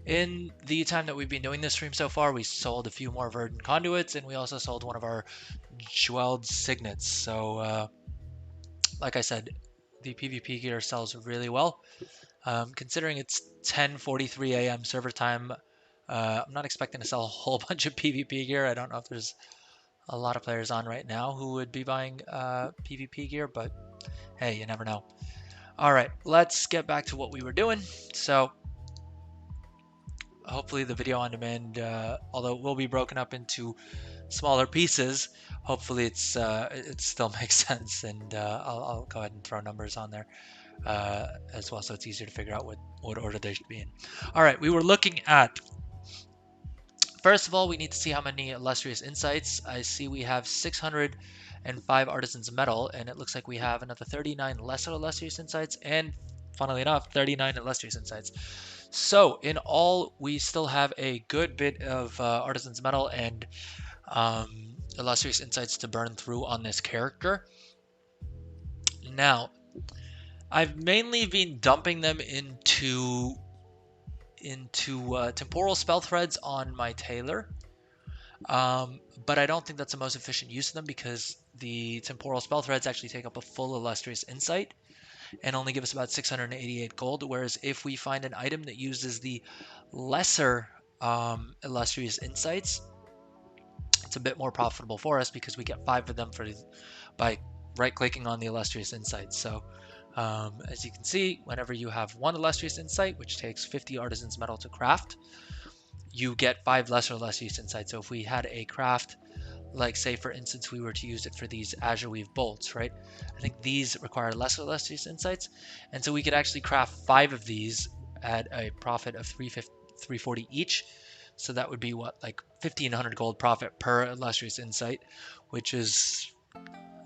In the time that we've been doing this stream so far, we sold a few more Verdant Conduits, and we also sold one of our Jeweled Signets. So, like I said, the PvP gear sells really well. Considering it's 10:43 a.m. server time, I'm not expecting to sell a whole bunch of PvP gear. I don't know if there's a lot of players on right now who would be buying PvP gear, but hey, you never know. All right, let's get back to what we were doing. So hopefully the video on demand, although it will be broken up into smaller pieces, hopefully it still makes sense, and I'll go ahead and throw numbers on there as well, so it's easier to figure out what order they should be in. All right, we were looking at, first of all, we need to see how many illustrious insights. I see we have 605 artisans metal, and it looks like we have another 39 lesser illustrious insights, and funnily enough, 39 illustrious insights. So in all, we still have a good bit of artisans metal and illustrious insights to burn through on this character. Now, I've mainly been dumping them into temporal spell threads on my tailor, but I don't think that's the most efficient use of them, because the temporal spell threads actually take up a full illustrious insight and only give us about 688 gold, whereas if we find an item that uses the lesser illustrious insights, it's a bit more profitable for us because we get 5 of them by right-clicking on the illustrious insights. So as you can see, whenever you have 1 illustrious insight, which takes 50 artisans metal to craft, you get 5 lesser illustrious insights. So if we had a craft, like say for instance we were to use it for these Azure Weave bolts, right? I think these require lesser illustrious insights, and so we could actually craft 5 of these at a profit of 340 each. So that would be what, like 1,500 gold profit per illustrious insight, which is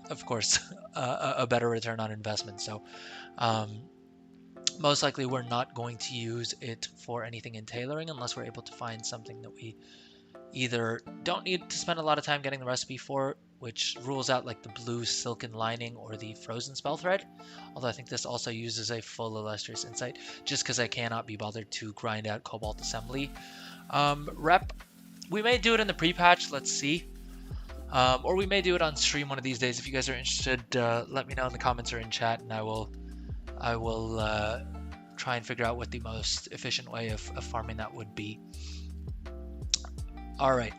of course a better return on investment. So most likely we're not going to use it for anything in tailoring unless we're able to find something that we either don't need to spend a lot of time getting the recipe for, which rules out like the blue silken lining or the frozen spell thread. Although I think this also uses a full illustrious insight, just because I cannot be bothered to grind out cobalt assembly rep. We may do it in the pre-patch, let's see. Or we may do it on stream one of these days. If you guys are interested, let me know in the comments or in chat, and I will try and figure out what the most efficient way of farming that would be. All right,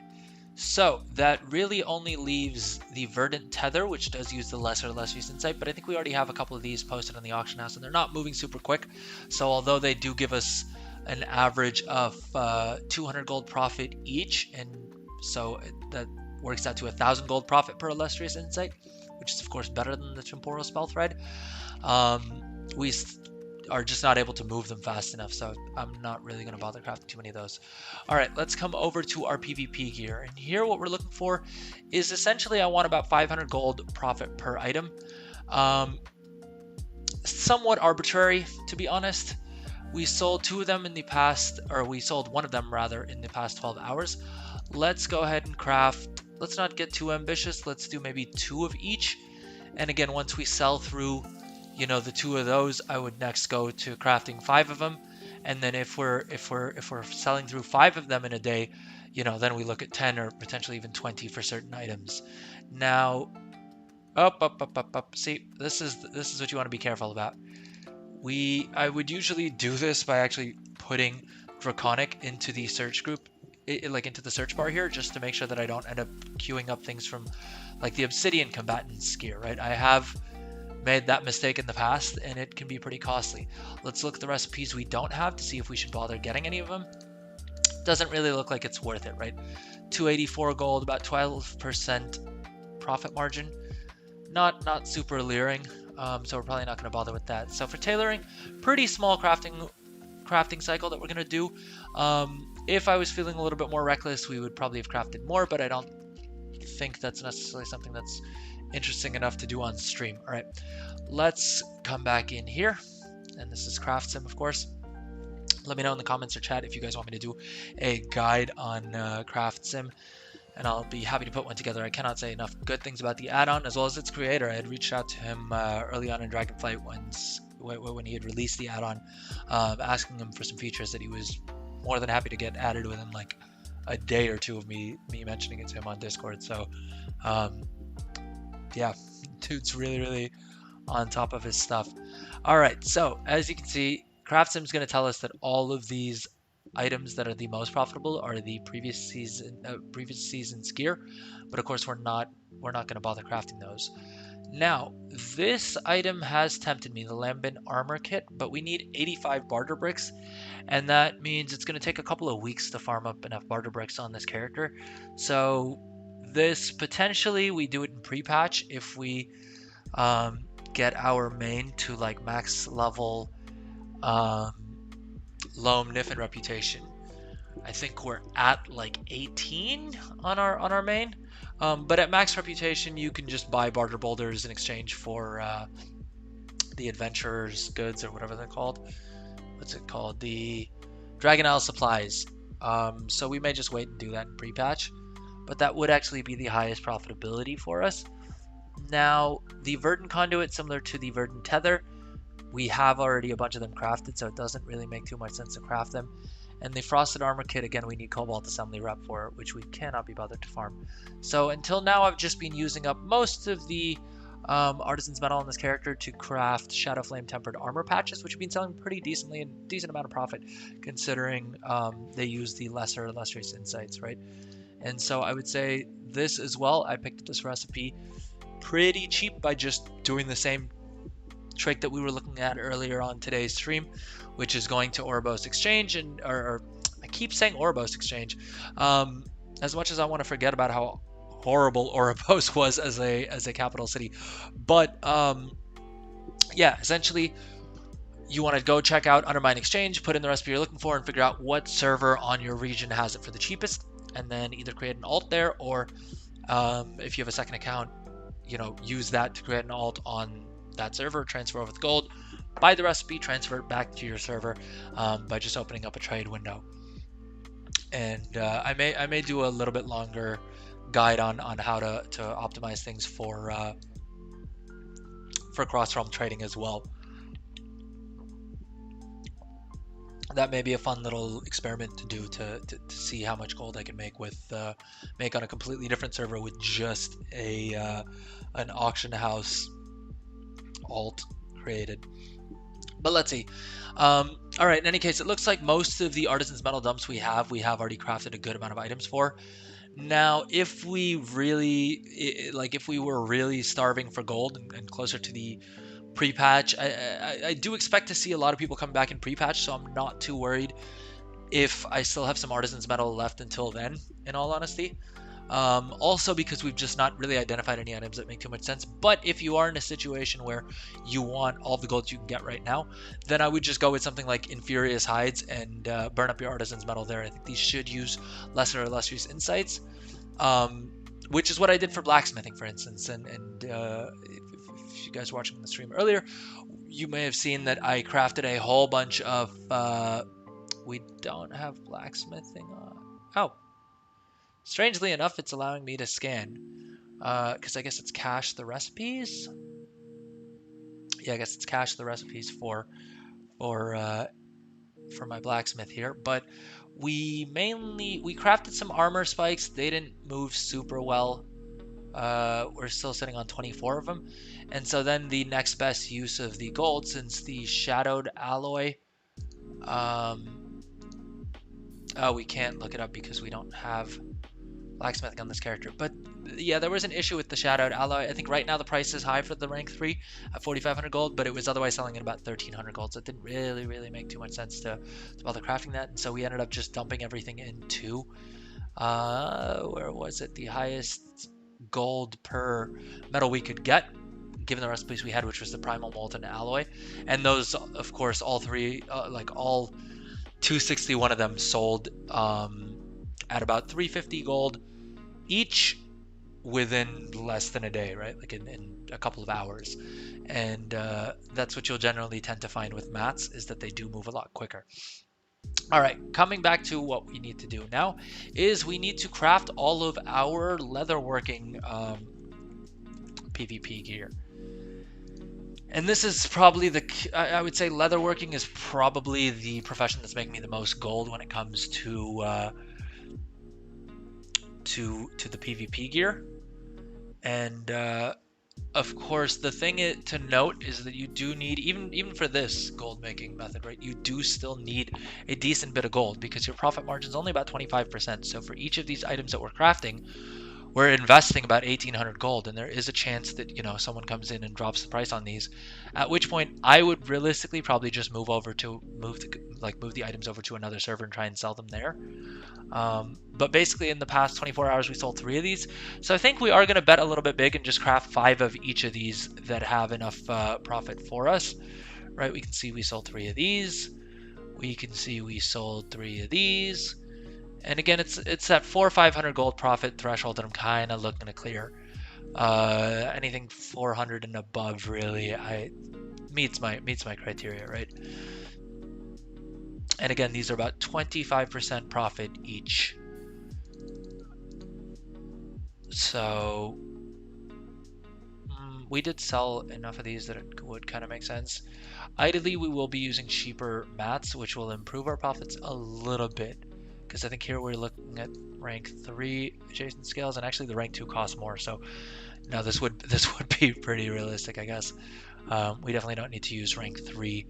so that really only leaves the Verdant Tether, which does use the lesser illustrious insight, but I think we already have a couple of these posted on the auction house, and they're not moving super quick. So although they do give us an average of 200 gold profit each, and so that works out to 1,000 gold profit per illustrious insight, which is of course better than the temporal spell thread. We are just not able to move them fast enough, so I'm not really going to bother crafting too many of those. All right, let's come over to our PvP gear, and here what we're looking for is essentially I want about 500 gold profit per item. Somewhat arbitrary, to be honest. We sold 2 of them in the past, or we sold 1 of them rather in the past 12 hours. Let's go ahead and craft, let's not get too ambitious, let's do maybe 2 of each. And again, once we sell through, you know, the 2 of those, I would next go to crafting 5 of them. And then if we're selling through 5 of them in a day, you know, then we look at 10 or potentially even 20 for certain items. Now, up. See, this is what you want to be careful about. I would usually do this by actually putting Draconic into the search group, like into the search bar here, just to make sure that I don't end up queuing up things from like the Obsidian Combatant's gear, right? I have made that mistake in the past, and it can be pretty costly. Let's look at the recipes we don't have to see if we should bother getting any of them. Doesn't really look like it's worth it, right? 284 gold, about 12% profit margin. Not super alluring, so we're probably not going to bother with that. So for tailoring, pretty small crafting cycle that we're going to do. If I was feeling a little bit more reckless, we would probably have crafted more, but I don't think that's necessarily something that's interesting enough to do on stream. All right, let's come back in here, and this is Craft Sim, of course. Let me know in the comments or chat if you guys want me to do a guide on Craft Sim, and I'll be happy to put one together. I cannot say enough good things about the add-on as well as its creator. I had reached out to him early on in Dragonflight when he had released the add-on, asking him for some features that he was more than happy to get added within like a day or two of me mentioning it to him on Discord. So yeah, dude's really on top of his stuff. All right, so as you can see, CraftSim is going to tell us that all of these items that are the most profitable are the previous season's gear, but of course we're not going to bother crafting those. Now, this item has tempted me, the Lambent Armor Kit, but we need 85 barter bricks, and that means it's going to take a couple of weeks to farm up enough barter bricks on this character. So this potentially we do it in pre-patch if we get our main to like max level Loam, Nif, and Reputation. I think we're at like 18 on our main. But at max reputation, you can just buy barter boulders in exchange for the adventurer's goods or whatever they're called. What's it called? The Dragon Isle supplies. So we may just wait and do that in pre-patch, but that would actually be the highest profitability for us. Now, the Verdant Conduit, similar to the Verdant Tether, we have already a bunch of them crafted, so it doesn't really make too much sense to craft them. And the Frosted Armor Kit, again, we need Cobalt Assembly Rep for, which we cannot be bothered to farm. So until now, I've just been using up most of the Artisan's Metal on this character to craft Shadow Flame Tempered Armor Patches, which have been selling pretty decently and decent amount of profit, considering they use the lesser illustrious insights, right? And so I would say this as well. I picked up this recipe pretty cheap by just doing the same trick that we were looking at earlier on today's stream, which is going to Oribos Exchange, and or I keep saying Oribos Exchange, as much as I want to forget about how horrible Oribos was as a capital city, but yeah, essentially you want to go check out Undermine Exchange, put in the recipe you're looking for, and figure out what server on your region has it for the cheapest, and then either create an alt there, or if you have a second account, you know, use that to create an alt on that server, transfer over the gold, buy the recipe, transfer it back to your server by just opening up a trade window. And I may do a little bit longer guide on how to optimize things for cross-realm trading as well. That may be a fun little experiment to do to see how much gold I can make with make on a completely different server with just an auction house alt created. But let's see. All right, in any case, it looks like most of the Artisan's Metal dumps we have already crafted a good amount of items for. Now, if we really, if we were really starving for gold and closer to the pre-patch, I do expect to see a lot of people come back in pre-patch, so I'm not too worried if I still have some Artisan's Metal left until then, in all honesty. Also because we've just not really identified any items that make too much sense. But if you are in a situation where you want all the gold you can get right now, then I would just go with something like Infurious Hides and burn up your Artisan's Metal there. I think these should use lesser illustrious insights, which is what I did for blacksmithing, for instance. And if you guys were watching the stream earlier, you may have seen that I crafted a whole bunch of we don't have blacksmithing on. Oh, strangely enough, it's allowing me to scan, because I guess it's cache the recipes. Yeah, I guess it's cache the recipes for my blacksmith here. But we crafted some armor spikes. They didn't move super well. We're still sitting on 24 of them. And so then the next best use of the gold, since the shadowed alloy, oh, we can't look it up because we don't have blacksmithing on this character. But yeah, there was an issue with the shadowed alloy. I think right now the price is high for the rank 3 at 4,500 gold, but it was otherwise selling at about 1,300 gold, so it didn't really make too much sense to bother crafting that. And so we ended up just dumping everything into where was it, the highest gold per metal we could get given the recipes we had, which was the primal molten alloy. And those, of course, all three, all 261 of them sold at about 350 gold each within less than a day, right? Like in a couple of hours. And that's what you'll generally tend to find with mats, is that they do move a lot quicker. All right, coming back to what we need to do now is we need to craft all of our leatherworking PvP gear. And this is probably I would say leatherworking is probably the profession that's making me the most gold when it comes to the PvP gear. And of course, the thing to note is that you do need, even for this gold making method, right? You do still need a decent bit of gold because your profit margin is only about 25%. So for each of these items that we're crafting, we're investing about 1,800 gold, and there is a chance that someone comes in and drops the price on these. At which point, I would realistically probably just move the items over to another server and try and sell them there. But basically, in the past 24 hours, we sold 3 of these. So I think we are going to bet a little bit big and just craft 5 of each of these that have enough profit for us. Right? We can see we sold 3 of these. We can see we sold 3 of these. And again, it's that 400 or 500 gold profit threshold that I'm kind of looking to clear. Anything 400 and above really meets my criteria, right? And again, these are about 25% profit each. So we did sell enough of these that it would kind of make sense. Ideally, we will be using cheaper mats, which will improve our profits a little bit. Because I think here we're looking at rank 3 adjacent scales, and actually the rank 2 costs more. So no, this would be pretty realistic, I guess. We definitely don't need to use rank 3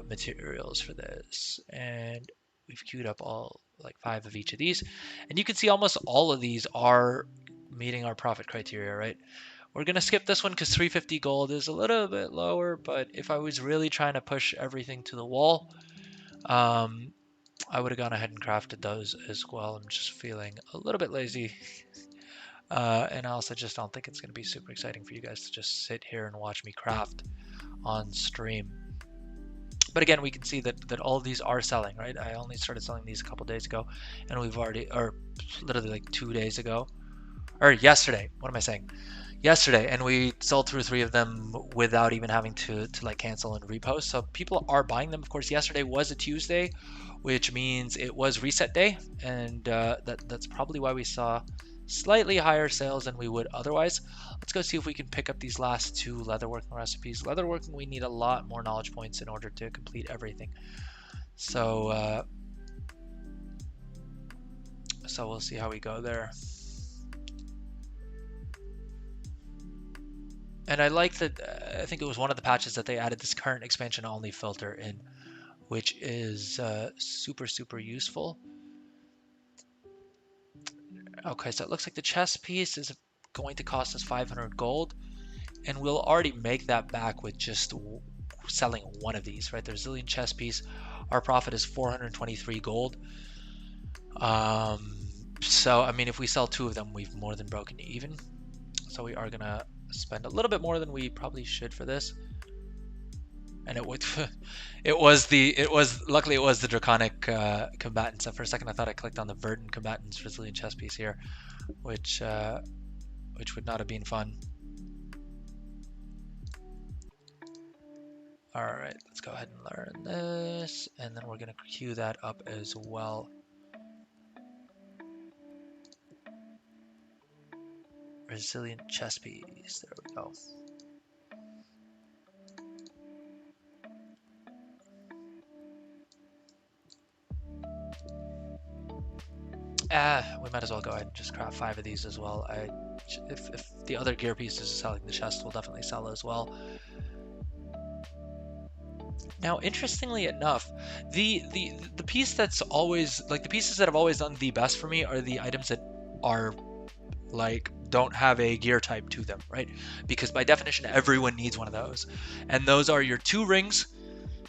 materials for this. And we've queued up all like 5 of each of these, and you can see almost all of these are meeting our profit criteria, right? We're gonna skip this one because 350 gold is a little bit lower, but if I was really trying to push everything to the wall, I would have gone ahead and crafted those as well. I'm just feeling a little bit lazy. And I also just don't think it's going to be super exciting for you guys to just sit here and watch me craft on stream. But again, we can see that all of these are selling, right? I only started selling these a couple days ago, and we've already, or literally like 2 days ago, or yesterday. What am I saying? Yesterday, and we sold through 3 of them without even having to like cancel and repost. So people are buying them. Of course, yesterday was a Tuesday, which means it was reset day, and that's probably why we saw slightly higher sales than we would otherwise. Let's go see if we can pick up these last 2 leatherworking recipes. Leatherworking, we need a lot more knowledge points in order to complete everything. So so we'll see how we go there. And I like that, I think it was one of the patches that they added this current expansion only filter in, which is super useful. Okay, so it looks like the chest piece is going to cost us 500 gold, and we'll already make that back with just selling 1 of these, right? The resilient chest piece, our profit is 423 gold. So I mean, if we sell 2 of them, we've more than broken even. So we are gonna spend a little bit more than we probably should for this. And it would luckily it was the draconic combatants. So for a second I thought I clicked on the verdant combatants resilient chest piece here, which would not have been fun. All right, let's go ahead and learn this, and then we're gonna queue that up as well. Resilient chest piece, there we go. We might as well go ahead and just craft 5 of these as well. If the other gear pieces are selling, the chest will definitely sell as well. Now, interestingly enough, the piece that's always like the pieces that have always done the best for me are the items that are like don't have a gear type to them, right? Because by definition, everyone needs one of those, and those are your 2 rings,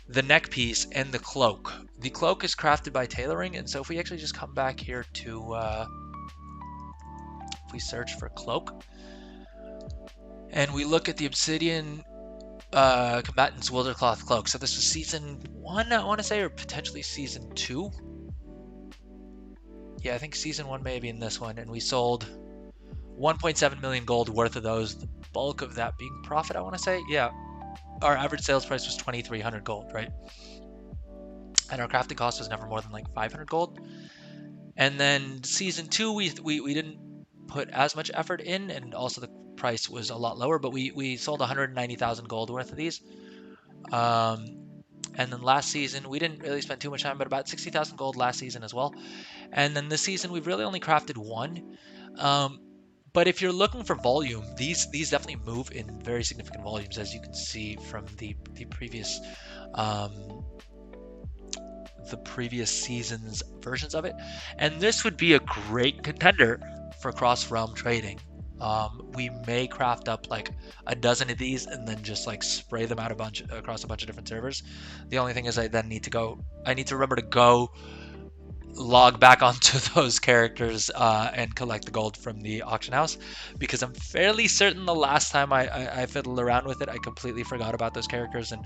the neck piece, and the cloak. The cloak is crafted by tailoring, and so if we actually just come back here to if we search for cloak and we look at the obsidian combatants wildercloth cloak, so this was season 1 I want to say, or potentially season 2. Yeah, I think season 1 may be in this one, and we sold 1.7 million gold worth of those, the bulk of that being profit, I want to say. Yeah, our average sales price was 2,300 gold, right? And our crafting cost was never more than like 500 gold. And then season 2, we didn't put as much effort in, and also the price was a lot lower, but we sold 190,000 gold worth of these. And then last season, we didn't really spend too much time, but about 60,000 gold last season as well. And then this season, we've really only crafted one. Um, but if you're looking for volume, these definitely move in very significant volumes, as you can see from the previous season's versions of it. And this would be a great contender for cross-realm trading. We may craft up like a dozen of these and then just like spray them out across a bunch of different servers. The only thing is I need to remember to go log back onto those characters and collect the gold from the auction house, because I'm fairly certain the last time I fiddled around with it, I completely forgot about those characters, and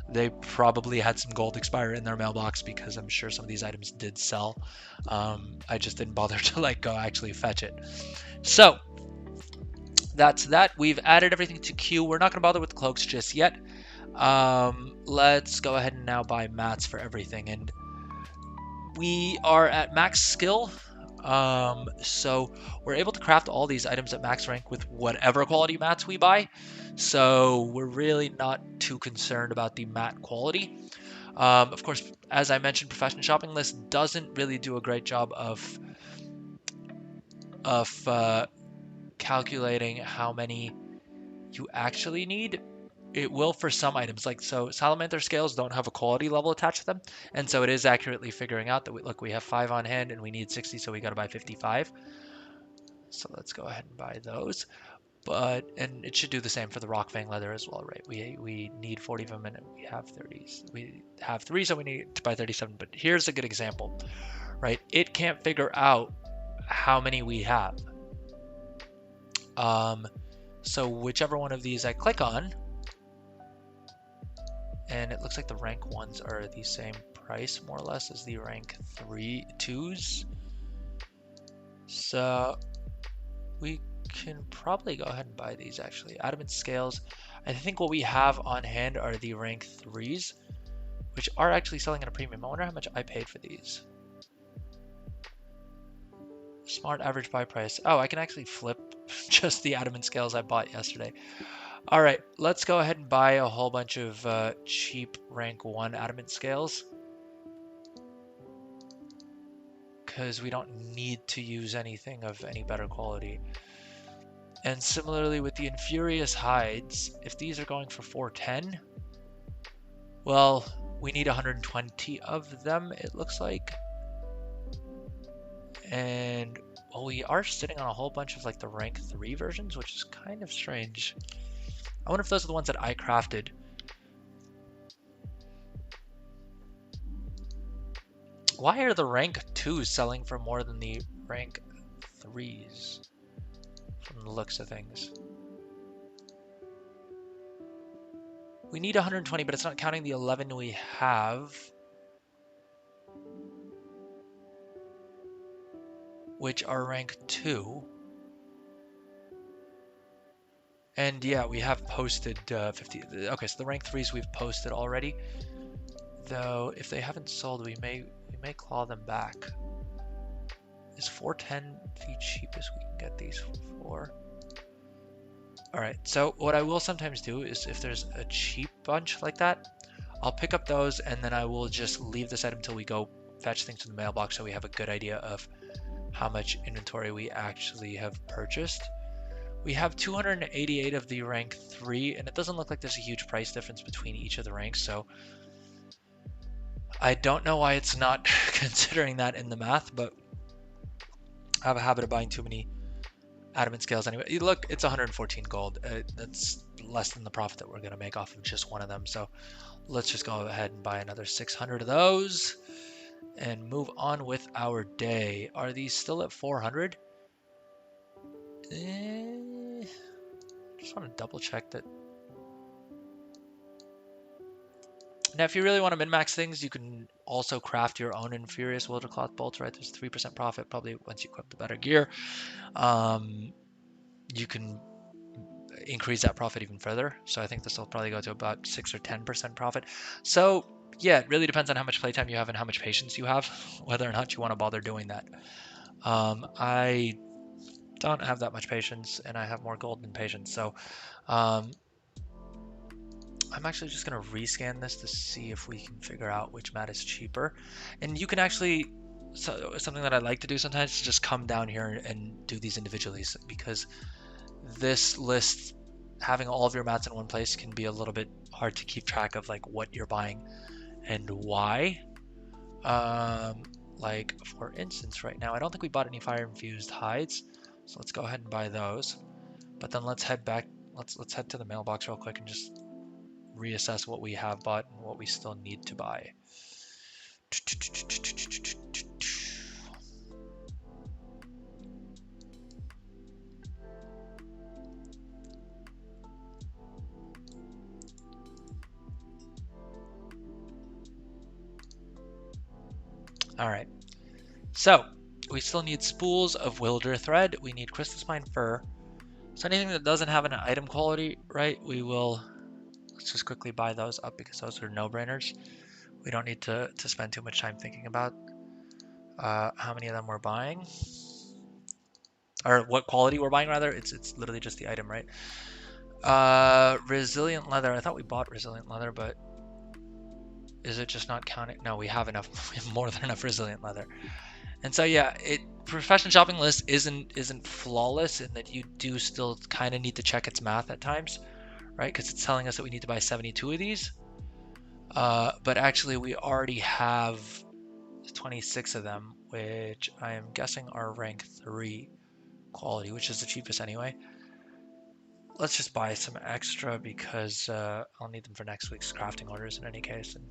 they probably had some gold expire in their mailbox, because I'm sure some of these items did sell. I just didn't bother to like go actually fetch it. So that's that. We've added everything to queue. We're not going to bother with cloaks just yet. Let's go ahead and now buy mats for everything, and we are at max skill, so we're able to craft all these items at max rank with whatever quality mats we buy. So we're really not too concerned about the mat quality. Of course, as I mentioned, professional shopping list doesn't really do a great job of calculating how many you actually need. It will for some items, like so salamander scales don't have a quality level attached to them, and so it is accurately figuring out that we have 5 on hand and we need 60, so we got to buy 55. So let's go ahead and buy those. And it should do the same for the rock fang leather as well, right? We need 40 of them and we have 30s. We have 3, so we need to buy 37. But here's a good example, right? It can't figure out how many we have. So whichever one of these I click on, and it looks like the rank 1s are the same price more or less as the rank 2s. So we can probably go ahead and buy these actually. Adamant scales, I think what we have on hand are the rank 3s, which are actually selling at a premium. I wonder how much I paid for these. Smart average buy price. Oh, I can actually flip just the adamant scales I bought yesterday. All right, let's go ahead and buy a whole bunch of cheap rank 1 adamant scales, because we don't need to use anything of any better quality. And similarly with the Infurious hides, if these are going for 410, well, we need 120 of them, it looks like. And well, we are sitting on a whole bunch of like the rank 3 versions, which is kind of strange. I wonder if those are the ones that I crafted. Why are the rank 2s selling for more than the rank 3s from the looks of things? We need 120, but it's not counting the 11 we have, which are rank 2. And yeah, we have posted 50. Okay, so the rank 3s we've posted already. Though if they haven't sold, we may claw them back. Is 410 the cheapest we can get these for? Alright, so what I will sometimes do is if there's a cheap bunch like that, I'll pick up those and then I will just leave this item until we go fetch things from the mailbox, so we have a good idea of how much inventory we actually have purchased. We have 288 of the rank 3, and it doesn't look like there's a huge price difference between each of the ranks, so I don't know why it's not considering that in the math, but I have a habit of buying too many adamant scales anyway. Look, it's 114 gold. That's less than the profit that we're going to make off of just one of them, so let's just go ahead and buy another 600 of those and move on with our day. Are these still at 400? Just want to double check that. Now, if you really want to min-max things, you can also craft your own Infurious Wildercloth bolts, right? There's 3% profit probably once you equip the better gear. You can increase that profit even further. So I think this will probably go to about 6 or 10% profit. So yeah, it really depends on how much playtime you have and how much patience you have, whether or not you want to bother doing that. I don't have that much patience, and I have more gold than patience. So I'm actually just going to rescan this to see if we can figure out which mat is cheaper. And you can actually, so something that I like to do sometimes is just come down here and do these individually, because this list, having all of your mats in one place, can be a little bit hard to keep track of like what you're buying and why. Like for instance, right now I don't think we bought any fire infused hides, so let's go ahead and buy those. But then let's head back. Let's head to the mailbox real quick and just reassess what we have bought and what we still need to buy. All right. So we still need spools of wilder thread. We need crystal spine fur. So anything that doesn't have an item quality, right? We will. Let's just quickly buy those up because those are no-brainers. We don't need to spend too much time thinking about how many of them we're buying, or what quality we're buying rather. It's literally just the item, right? Resilient leather. I thought we bought resilient leather, but is it just not counting? No, we have enough. We have more than enough resilient leather. And so yeah, profession shopping list isn't flawless in that you do still kind of need to check its math at times, right? Because it's telling us that we need to buy 72 of these, but actually we already have 26 of them, which I am guessing are rank 3 quality, which is the cheapest anyway. Let's just buy some extra because I'll need them for next week's crafting orders in any case. And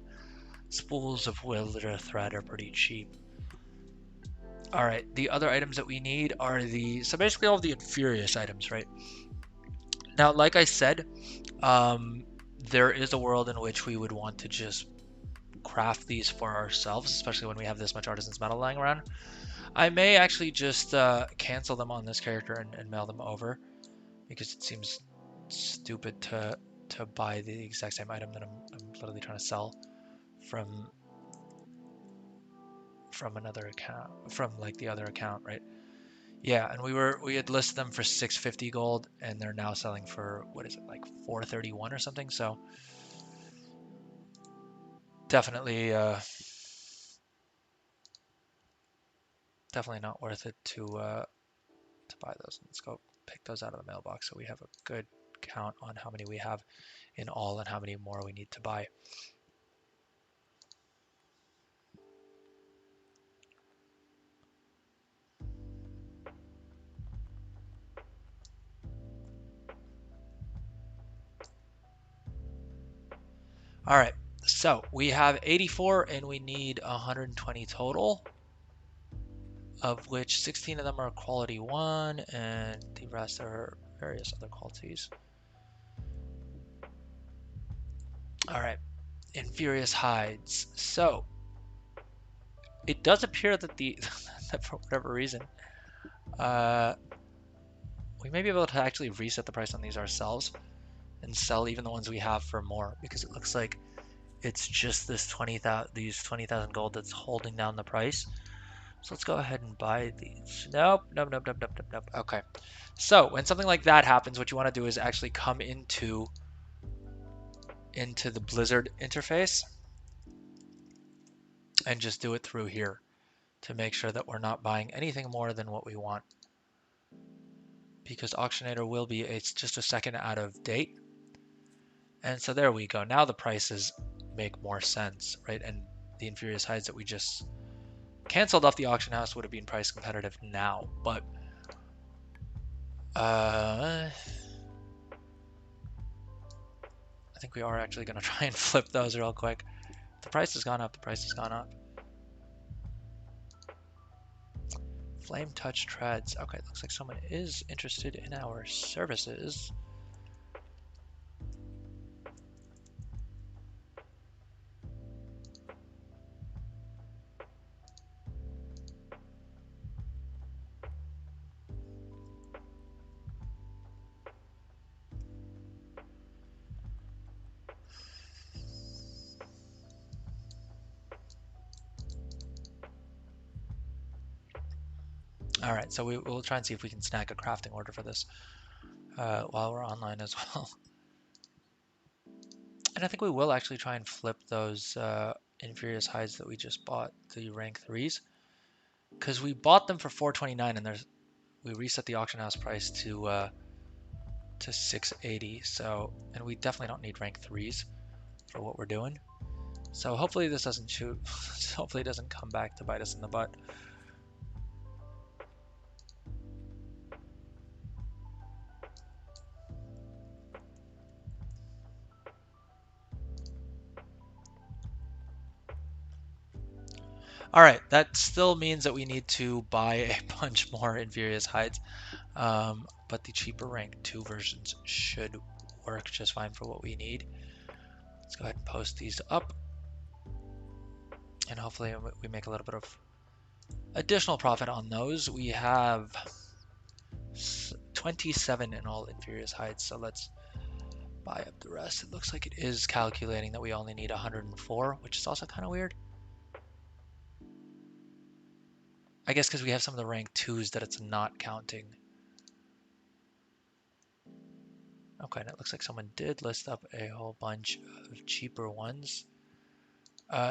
spools of wilder thread are pretty cheap. All right, the other items that we need are so basically all of the Infurious items, right? Now, like I said, there is a world in which we would want to just craft these for ourselves, especially when we have this much Artisan's Metal lying around. I may actually just cancel them on this character and mail them over, because it seems stupid to buy the exact same item that I'm literally trying to sell from another account, from like the other account, right? Yeah, and we had listed them for 650 gold, and they're now selling for, what is it, like 431 or something. So definitely definitely not worth it to buy those. Let's go pick those out of the mailbox so we have a good count on how many we have in all and how many more we need to buy. All right, so we have 84 and we need 120 total, of which 16 of them are quality 1 and the rest are various other qualities. All right, Infurious hides. So it does appear that that for whatever reason, we may be able to actually reset the price on these ourselves and sell even the ones we have for more, because it looks like it's just this 20,000 gold that's holding down the price. So let's go ahead and buy these. Nope, nope, nope, nope, nope, nope, nope. Okay. So when something like that happens, what you want to do is actually come into the Blizzard interface and just do it through here to make sure that we're not buying anything more than what we want. Because Auctionator will be, it's just a second out of date. And so there we go. Now the prices make more sense, right? And the Infurious hides that we just canceled off the auction house would have been price competitive now, but I think we are actually going to try and flip those real quick. The price has gone up. The price has gone up. Flame touch treads. Okay, looks like someone is interested in our services. All right, so we'll try and see if we can snag a crafting order for this while we're online as well. And I think we will actually try and flip those Infurious hides that we just bought, the rank 3s, because we bought them for 429 and we reset the auction house price to 680. So, and we definitely don't need rank 3s for what we're doing. So hopefully this doesn't shoot. Hopefully it doesn't come back to bite us in the butt. All right, that still means that we need to buy a bunch more Infurious hides, but the cheaper rank 2 versions should work just fine for what we need. Let's go ahead and post these up, and hopefully we make a little bit of additional profit on those. We have 27 in all Infurious hides, so let's buy up the rest. It looks like it is calculating that we only need 104, which is also kind of weird. I guess because we have some of the rank 2s that it's not counting. Okay, and it looks like someone did list up a whole bunch of cheaper ones.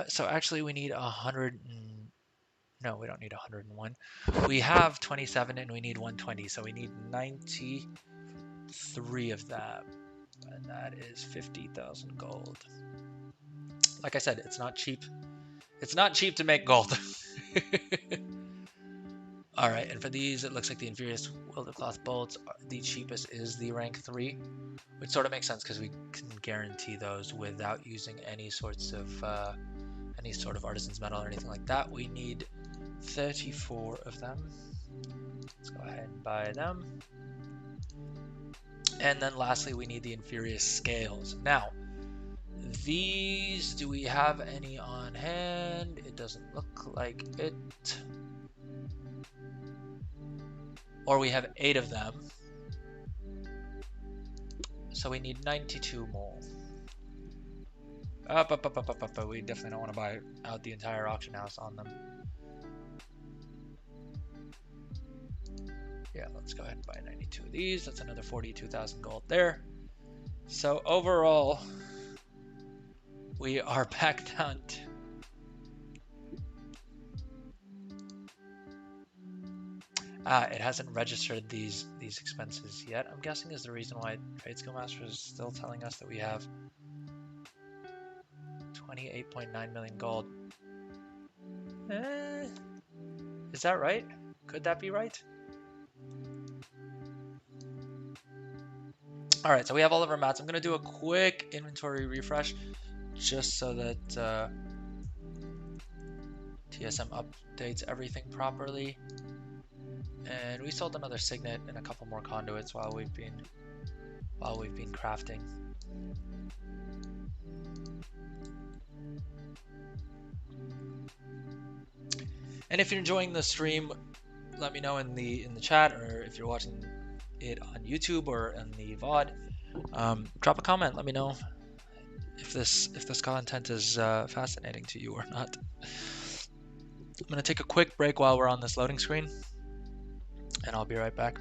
So actually we need 100 and... No, we don't need 101. We have 27 and we need 120, so we need 93 of them. And that is 50,000 gold. Like I said, it's not cheap. It's not cheap to make gold. All right, and for these, it looks like the Infurious Wildercloth bolts, the cheapest is the rank 3, which sort of makes sense because we can guarantee those without using any sort of artisan's metal or anything like that. We need 34 of them. Let's go ahead and buy them. And then lastly, we need the Infurious scales. Now, these, do we have any on hand? It doesn't look like it. Or we have 8 of them. So we need 92 more. Up. We definitely don't want to buy out the entire auction house on them. Yeah, let's go ahead and buy 92 of these. That's another 42,000 gold there. So overall, we are back down to... it hasn't registered these expenses yet. I'm guessing is the reason why Trade Skill Master is still telling us that we have 28.9 million gold. Is that right? Could that be right? All right, so we have all of our mats. I'm going to do a quick inventory refresh just so that TSM updates everything properly. And we sold another signet and a couple more conduits while we've been crafting. And if you're enjoying the stream, let me know in the chat, or if you're watching it on YouTube or in the VOD, drop a comment. Let me know if this content is fascinating to you or not. I'm gonna take a quick break while we're on this loading screen, and I'll be right back.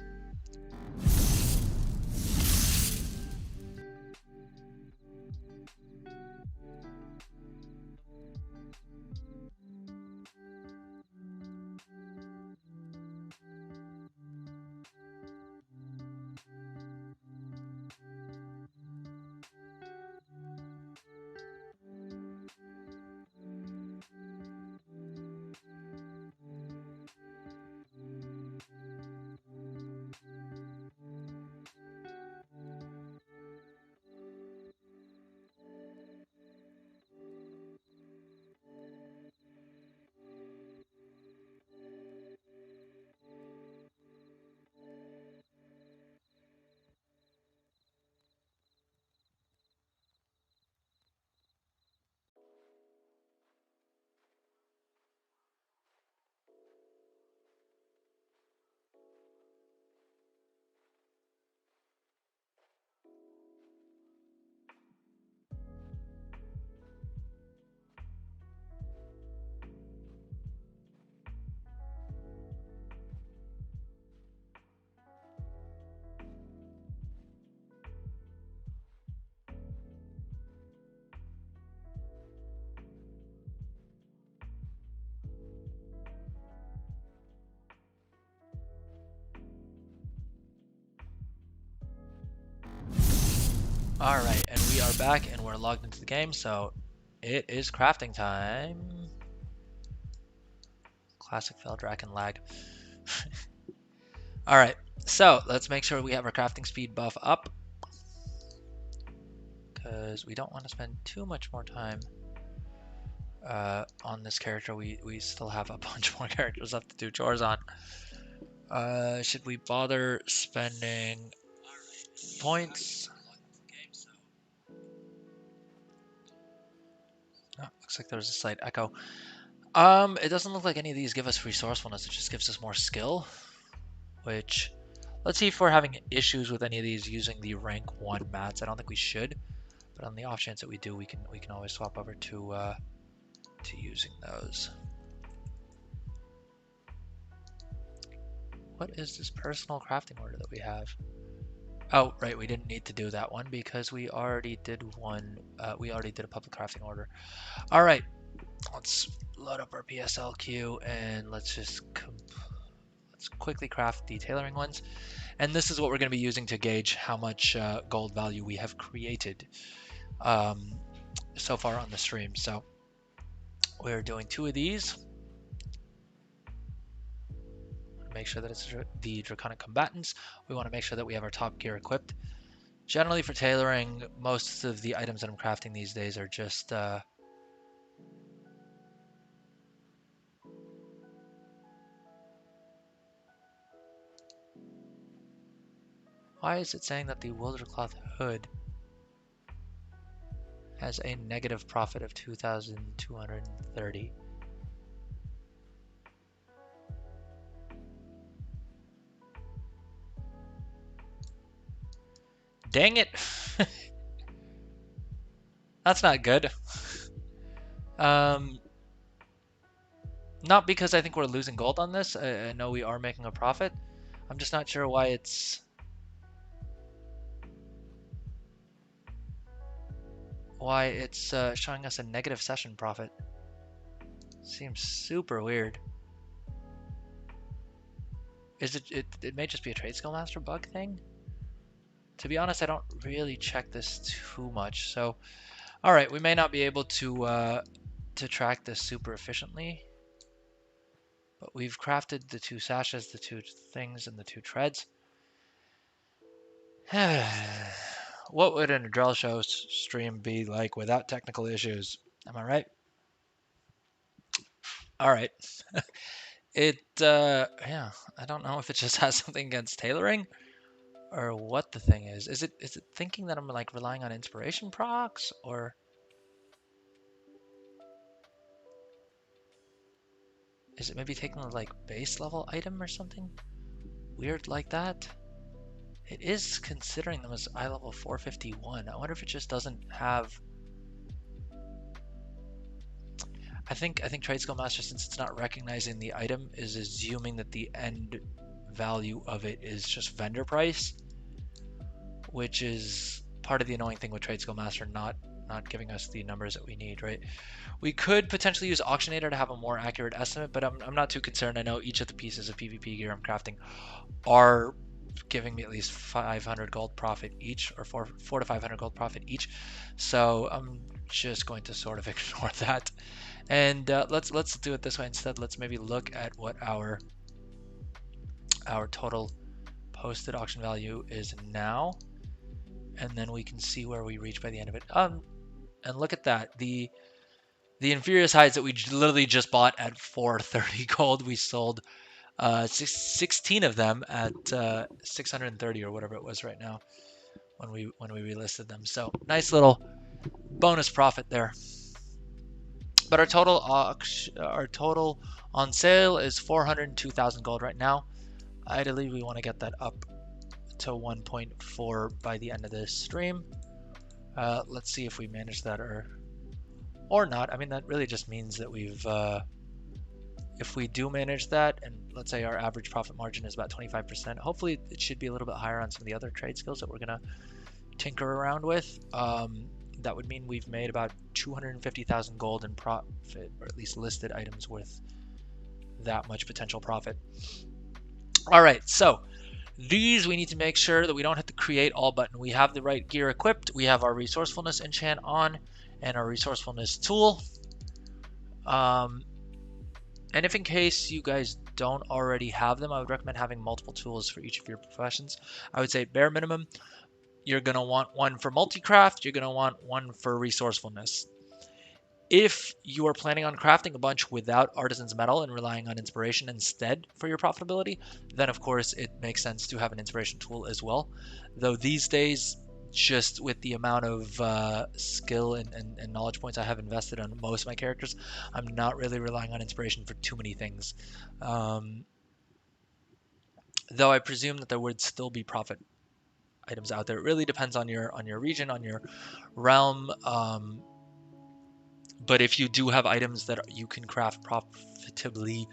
Alright, and we are back and we're logged into the game, so it is crafting time. Classic fail dragon lag. Alright, so let's make sure we have our crafting speed buff up, because we don't want to spend too much more time on this character. We still have a bunch more characters left to do chores on. Should we bother spending points? Oh, looks like there's a slight echo. It doesn't look like any of these give us resourcefulness. It just gives us more skill, which, let's see if we're having issues with any of these using the rank 1 mats. I don't think we should, but on the off chance that we do, we can always swap over to using those. What is this personal crafting order that we have? Oh, right, we didn't need to do that one because we already did one. We already did a public crafting order. All right, let's load up our PSL queue and let's quickly craft the tailoring ones. And this is what we're going to be using to gauge how much gold value we have created so far on the stream. So we're doing 2 of these. Make sure that it's the Draconic Combatants. We want to make sure that we have our top gear equipped. Generally for tailoring, most of the items that I'm crafting these days are just why is it saying that the Wildercloth hood has a negative profit of 2,230? Dang it! That's not good. Not because I think we're losing gold on this. I know we are making a profit. I'm just not sure why it's showing us a negative session profit. Seems super weird. Is it may just be a trade skill master bug thing? To be honest, I don't really check this too much. So, all right, we may not be able to track this super efficiently, but we've crafted the 2 sashes, the 2 things, and the 2 treads. What would an Adrel show stream be like without technical issues? Am I right? All right. Yeah, I don't know if it just has something against tailoring or what the thing is. Is it thinking that I'm like relying on inspiration procs, or is it maybe taking a like base level item or something weird like that? It is considering them as eye level 451. I wonder if it just doesn't have. I think Trade Skill Master, since it's not recognizing the item, is assuming that the end value of it is just vendor price, which is part of the annoying thing with Trade Skill Master not giving us the numbers that we need, right? We could potentially use Auctionator to have a more accurate estimate, but I'm not too concerned. I know each of the pieces of PvP gear I'm crafting are giving me at least 500 gold profit each, or 4 to 500 gold profit each. So I'm just going to sort of ignore that. And let's do it this way instead. Let's maybe look at what our total posted auction value is now, and then we can see where we reach by the end of it. And look at that. The Inferious hides that we literally just bought at 430 gold, we sold 16 of them at 630 or whatever it was right now when we relisted them. So nice little bonus profit there. But our total on sale is 402,000 gold right now. Ideally, we want to get that up to 1.4 by the end of this stream. Let's see if we manage that or not. I mean, that really just means that we've if we do manage that, and let's say our average profit margin is about 25%, hopefully it should be a little bit higher on some of the other trade skills that we're gonna tinker around with. That would mean we've made about 250,000 gold in profit, or at least listed items worth that much potential profit. All right, so These we need to make sure that we don't hit the create all button. We have the right gear equipped. We have our resourcefulness enchant on and our resourcefulness tool. And if in case you guys don't already have them, I would recommend having multiple tools for each of your professions. I would say bare minimum, you're going to want one for multi-craft, you're going to want one for resourcefulness. If you are planning on crafting a bunch without Artisan's Metal and relying on inspiration instead for your profitability, then of course it makes sense to have an inspiration tool as well. Though these days, just with the amount of skill and knowledge points I have invested on most of my characters, I'm not really relying on inspiration for too many things. Though I presume that there would still be profit items out there. It really depends on your region, on your realm. But if you do have items that you can craft profitably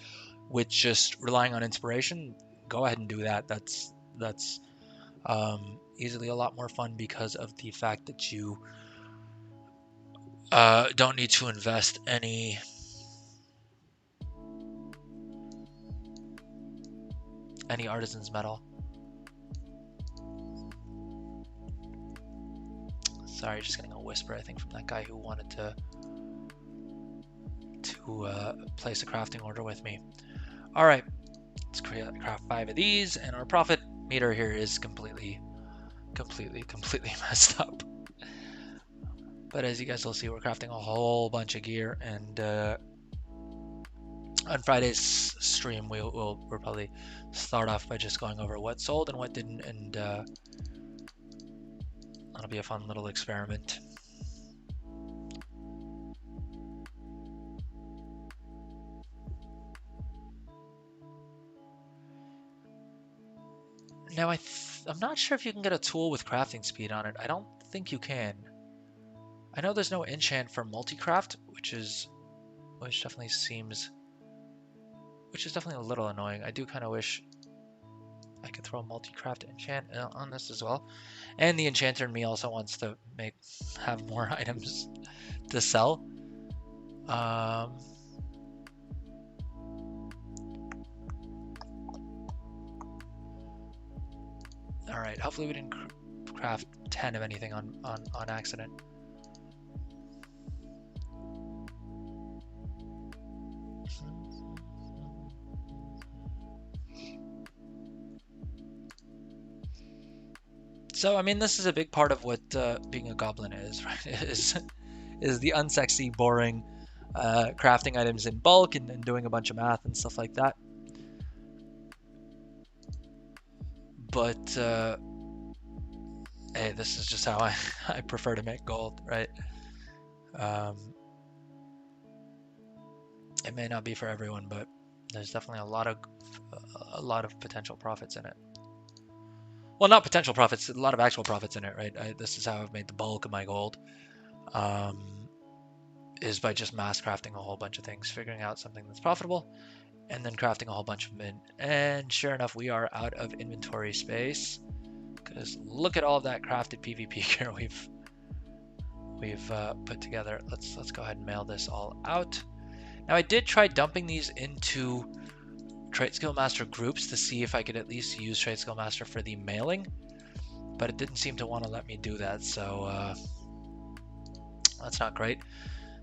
with just relying on inspiration, go ahead and do that. That's easily a lot more fun because of the fact that you don't need to invest any Artisan's Metal. Sorry, just getting a whisper, I think, from that guy who wanted to place a crafting order with me. All right, let's craft 5 of these, and our profit meter here is completely messed up. But as you guys will see, we're crafting a whole bunch of gear, and on Friday's stream, we'll probably start off by just going over what sold and what didn't, and that'll be a fun little experiment. Now I'm not sure if you can get a tool with crafting speed on it. I don't think you can. I know there's no enchant for multi-craft, which is definitely a little annoying. I do kind of wish I could throw a multi-craft enchant on this as well. And the enchanter in me also wants to have more items to sell. All right, hopefully we didn't craft 10 of anything on accident. So, I mean, this is a big part of what being a goblin is, right? is the unsexy, boring crafting items in bulk and doing a bunch of math and stuff like that. But hey, this is just how I prefer to make gold, right? It may not be for everyone, but there's definitely a lot of potential profits in it. Well, not potential profits, a lot of actual profits in it, right? This is how I've made the bulk of my gold, is by just mass crafting a whole bunch of things, figuring out something that's profitable, and then crafting a whole bunch of them in. And sure enough, we are out of inventory space, because look at all of that crafted PvP gear we've put together. Let's go ahead and mail this all out. Now, I did try dumping these into Trait Skill Master groups to see if I could at least use Trait Skill Master for the mailing, but it didn't seem to want to let me do that, so that's not great.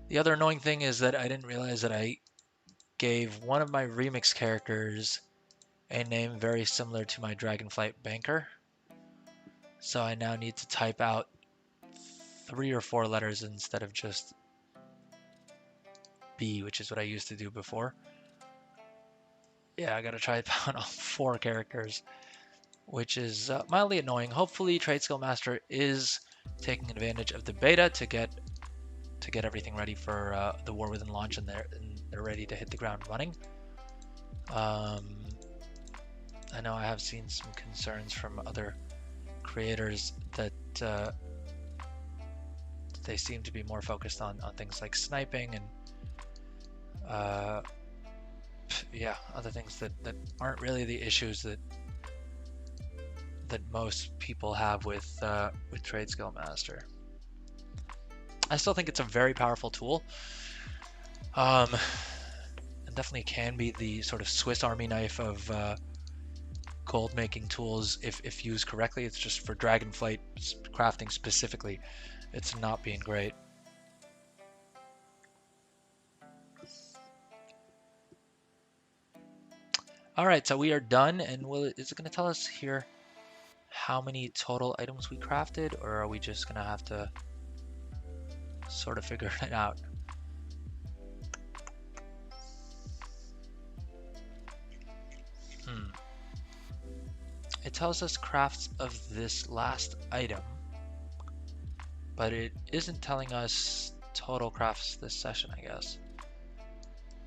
The other annoying thing is that I didn't realize that I gave one of my remix characters a name very similar to my Dragonflight banker, so I now need to type out 3 or 4 letters instead of just B, which is what I used to do before. Yeah, I gotta try out all 4 characters, which is mildly annoying. Hopefully, Trade Skill Master is taking advantage of the beta to get everything ready for the War Within launch, and they're ready to hit the ground running. I know I have seen some concerns from other creators that they seem to be more focused on things like sniping and yeah, other things that aren't really the issues that most people have with Trade Skill Master. I still think it's a very powerful tool. And definitely can be the sort of Swiss Army knife of gold making tools if used correctly. It's just for Dragonflight crafting specifically, it's not being great. All right, so we are done, and is it going to tell us here how many total items we crafted, or are we just going to have to sort of figure it out? It tells us crafts of this last item, but it isn't telling us total crafts this session, I guess,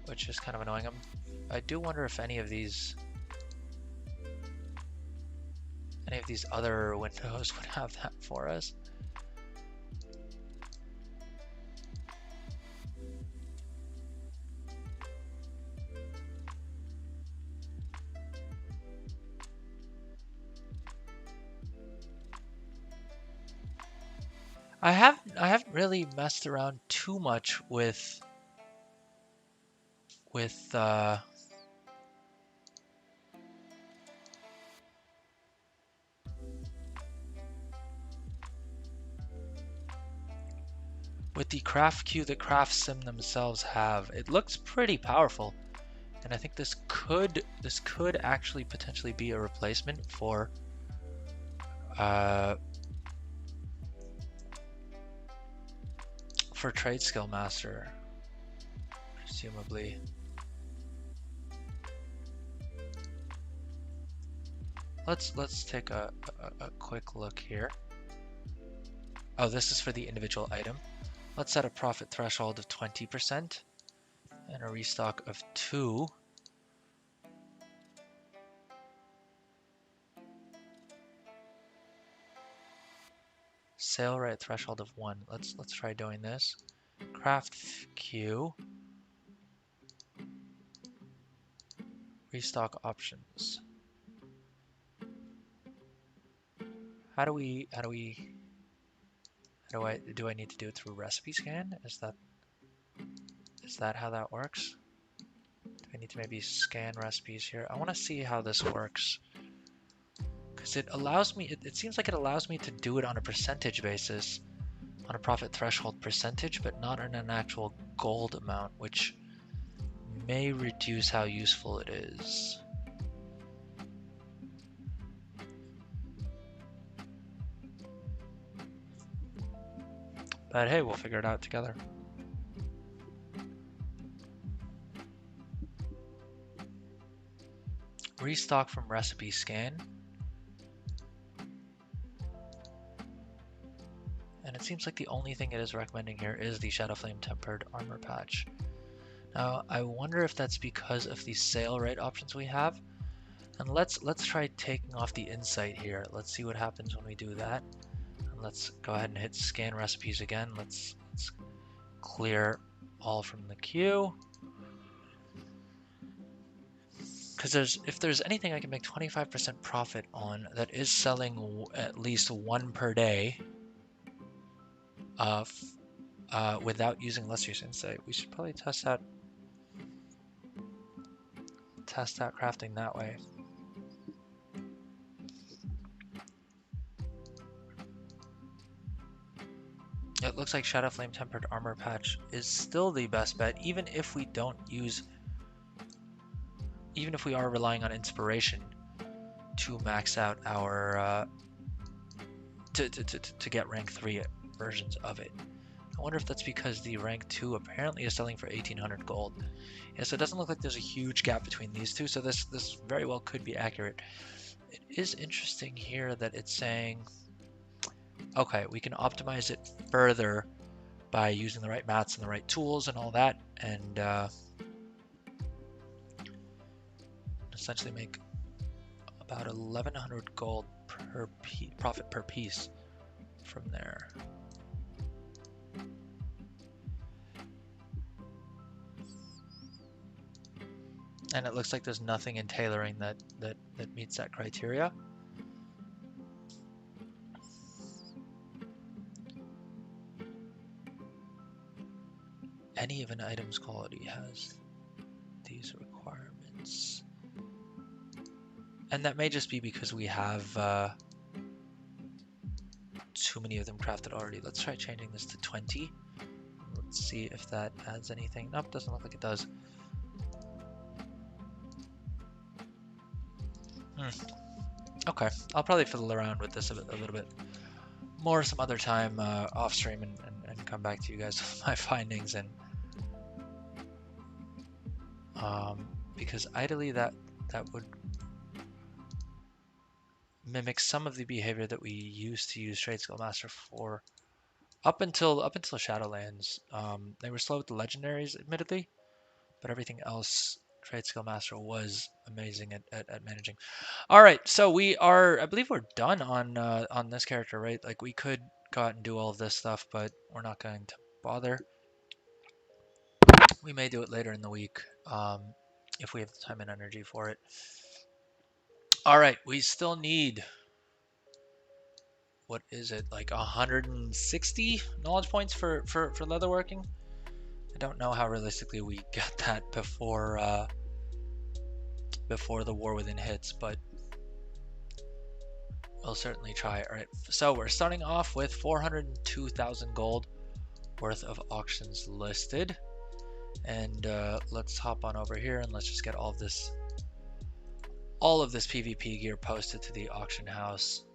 which is kind of annoying. I do wonder if any of these other windows would have that for us. I haven't really messed around too much with the craft queue that Craft Sim themselves have. It looks pretty powerful, and I think this could actually potentially be a replacement for Trade Skill Master, presumably. Let's take a quick look here. Oh, this is for the individual item. Let's set a profit threshold of 20% and a restock of 2. Sale rate threshold of 1. Let's try doing this. Craft queue. Restock options. Do I need to do it through recipe scan? Is that how that works? Do I need to maybe scan recipes here? I want to see how this works, because it allows me, it seems like it allows me to do it on a percentage basis, on a profit threshold percentage, but not on an actual gold amount, which may reduce how useful it is. But hey, we'll figure it out together. Restock from recipe scan. And it seems like the only thing it is recommending here is the Shadowflame Tempered Armor Patch. Now, I wonder if that's because of the sale rate options we have. And let's try taking off the insight here. Let's see what happens when we do that. And let's go ahead and hit scan recipes again. Let's clear all from the queue. Because if there's anything I can make 25% profit on that is selling at least 1 per day without using Lustrous Insight, we should probably test out crafting that way. It looks like Shadowflame Tempered Armor Patch is still the best bet, even if we are relying on inspiration to max out our to get rank 3 versions of it. I wonder if that's because the rank 2 apparently is selling for 1800 gold. Yeah, so it doesn't look like there's a huge gap between these two, so this very well could be accurate. It is interesting here that it's saying, okay, we can optimize it further by using the right mats and the right tools and all that, and essentially make about 1100 gold per profit per piece from there. And it looks like there's nothing in tailoring that meets that criteria. Any of an item's quality has these requirements. And that may just be because we have too many of them crafted already. Let's try changing this to 20. Let's see if that adds anything. Nope, doesn't look like it does. Okay, I'll probably fiddle around with this a little bit more some other time off stream and come back to you guys with my findings. And because ideally that would mimic some of the behavior that we used to use Trade Skill Master for up until Shadowlands. They were slow with the legendaries, admittedly, but everything else Trade Skill Master was amazing at managing. All right, so we are, I believe we're done on this character, right? Like we could go out and do all of this stuff, but we're not going to bother. We may do it later in the week if we have the time and energy for it. All right, we still need, what is it, like 160 knowledge points for leatherworking? I don't know how realistically we get that before the War Within hits, but we'll certainly try. All right, so we're starting off with 402,000 gold worth of auctions listed, and let's hop on over here and let's just get all of this PvP gear posted to the auction house.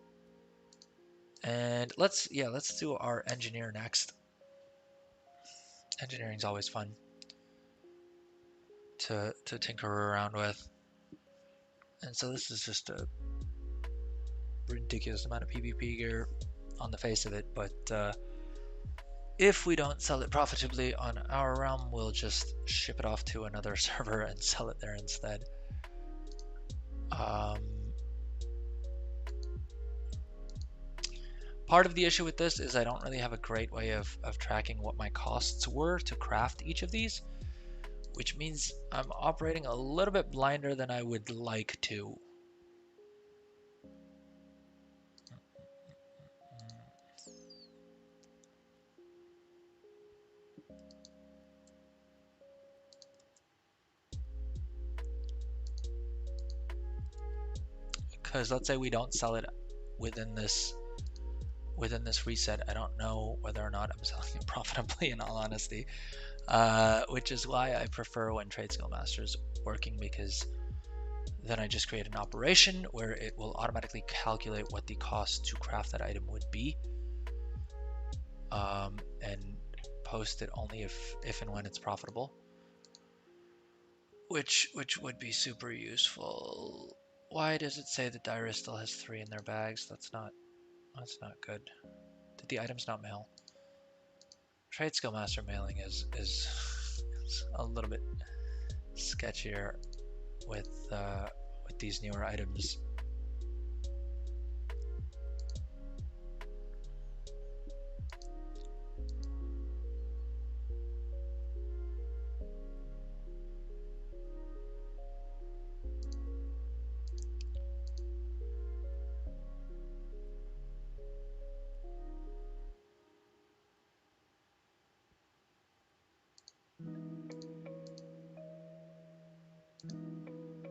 And let's do our engineer next. Engineering's always fun to tinker around with. And so this is just a ridiculous amount of PvP gear on the face of it, but if we don't sell it profitably on our realm, we'll just ship it off to another server and sell it there instead. Part of the issue with this is I don't really have a great way of tracking what my costs were to craft each of these, which means I'm operating a little bit blinder than I would like to. Because let's say we don't sell it within this reset, I don't know whether or not I'm selling it profitably, in all honesty, which is why I prefer when Trade Skill Master's working, because then I just create an operation where it will automatically calculate what the cost to craft that item would be, and post it only if and when it's profitable, which would be super useful. Why does it say that Dyrus still has 3 in their bags? That's not good. Did the items not mail? Trade Skill Master mailing is a little bit sketchier with these newer items.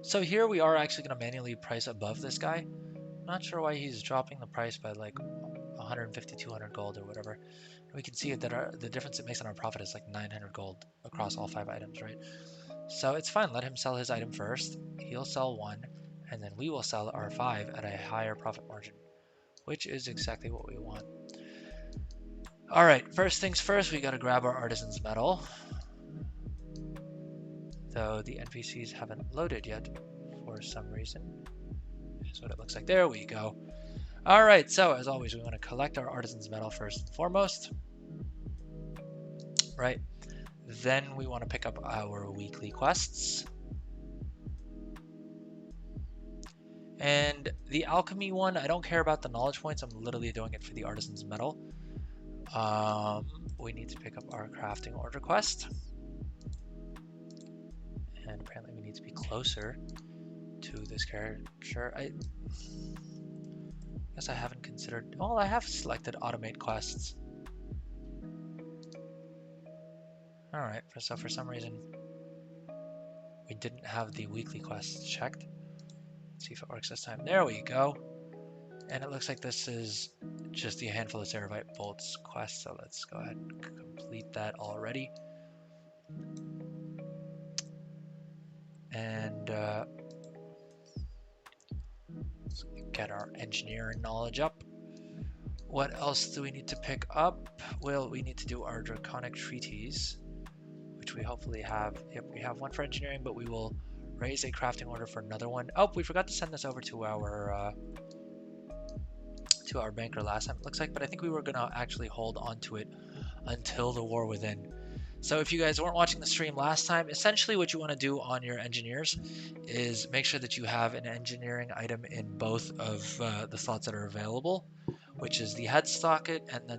So here we are actually going to manually price above this guy. Not sure why he's dropping the price by like 150, 200 gold or whatever. And we can see that the difference it makes on our profit is like 900 gold across all 5 items, right? So it's fine. Let him sell his item first. He'll sell 1, and then we will sell our 5 at a higher profit margin, which is exactly what we want. All right, first things first, we got to grab our artisan's medal. Though the NPCs haven't loaded yet for some reason. Here's what it looks like. There we go. All right, so as always, we want to collect our artisan's medal first and foremost, right? Then we want to pick up our weekly quests. And the alchemy one, I don't care about the knowledge points. I'm literally doing it for the artisan's medal. We need to pick up our crafting order quest. And apparently we need to be closer to this character. I guess I haven't considered, well, I have selected automate quests. All right, so for some reason we didn't have the weekly quests checked. Let's see if it works this time. There we go. And it looks like this is just the handful of Ceravite bolts quest. So let's go ahead and complete that already. And let's get our engineering knowledge up. What else do we need to pick up? Well, we need to do our Draconic Treatise, which we hopefully have. Yep, we have one for engineering, but we will raise a crafting order for another one. Oh, we forgot to send this over to our banker last time, it looks like, but I think we were going to actually hold on to it until the War Within. So if you guys weren't watching the stream last time, essentially what you want to do on your engineers is make sure that you have an engineering item in both of the slots that are available, which is the head socket and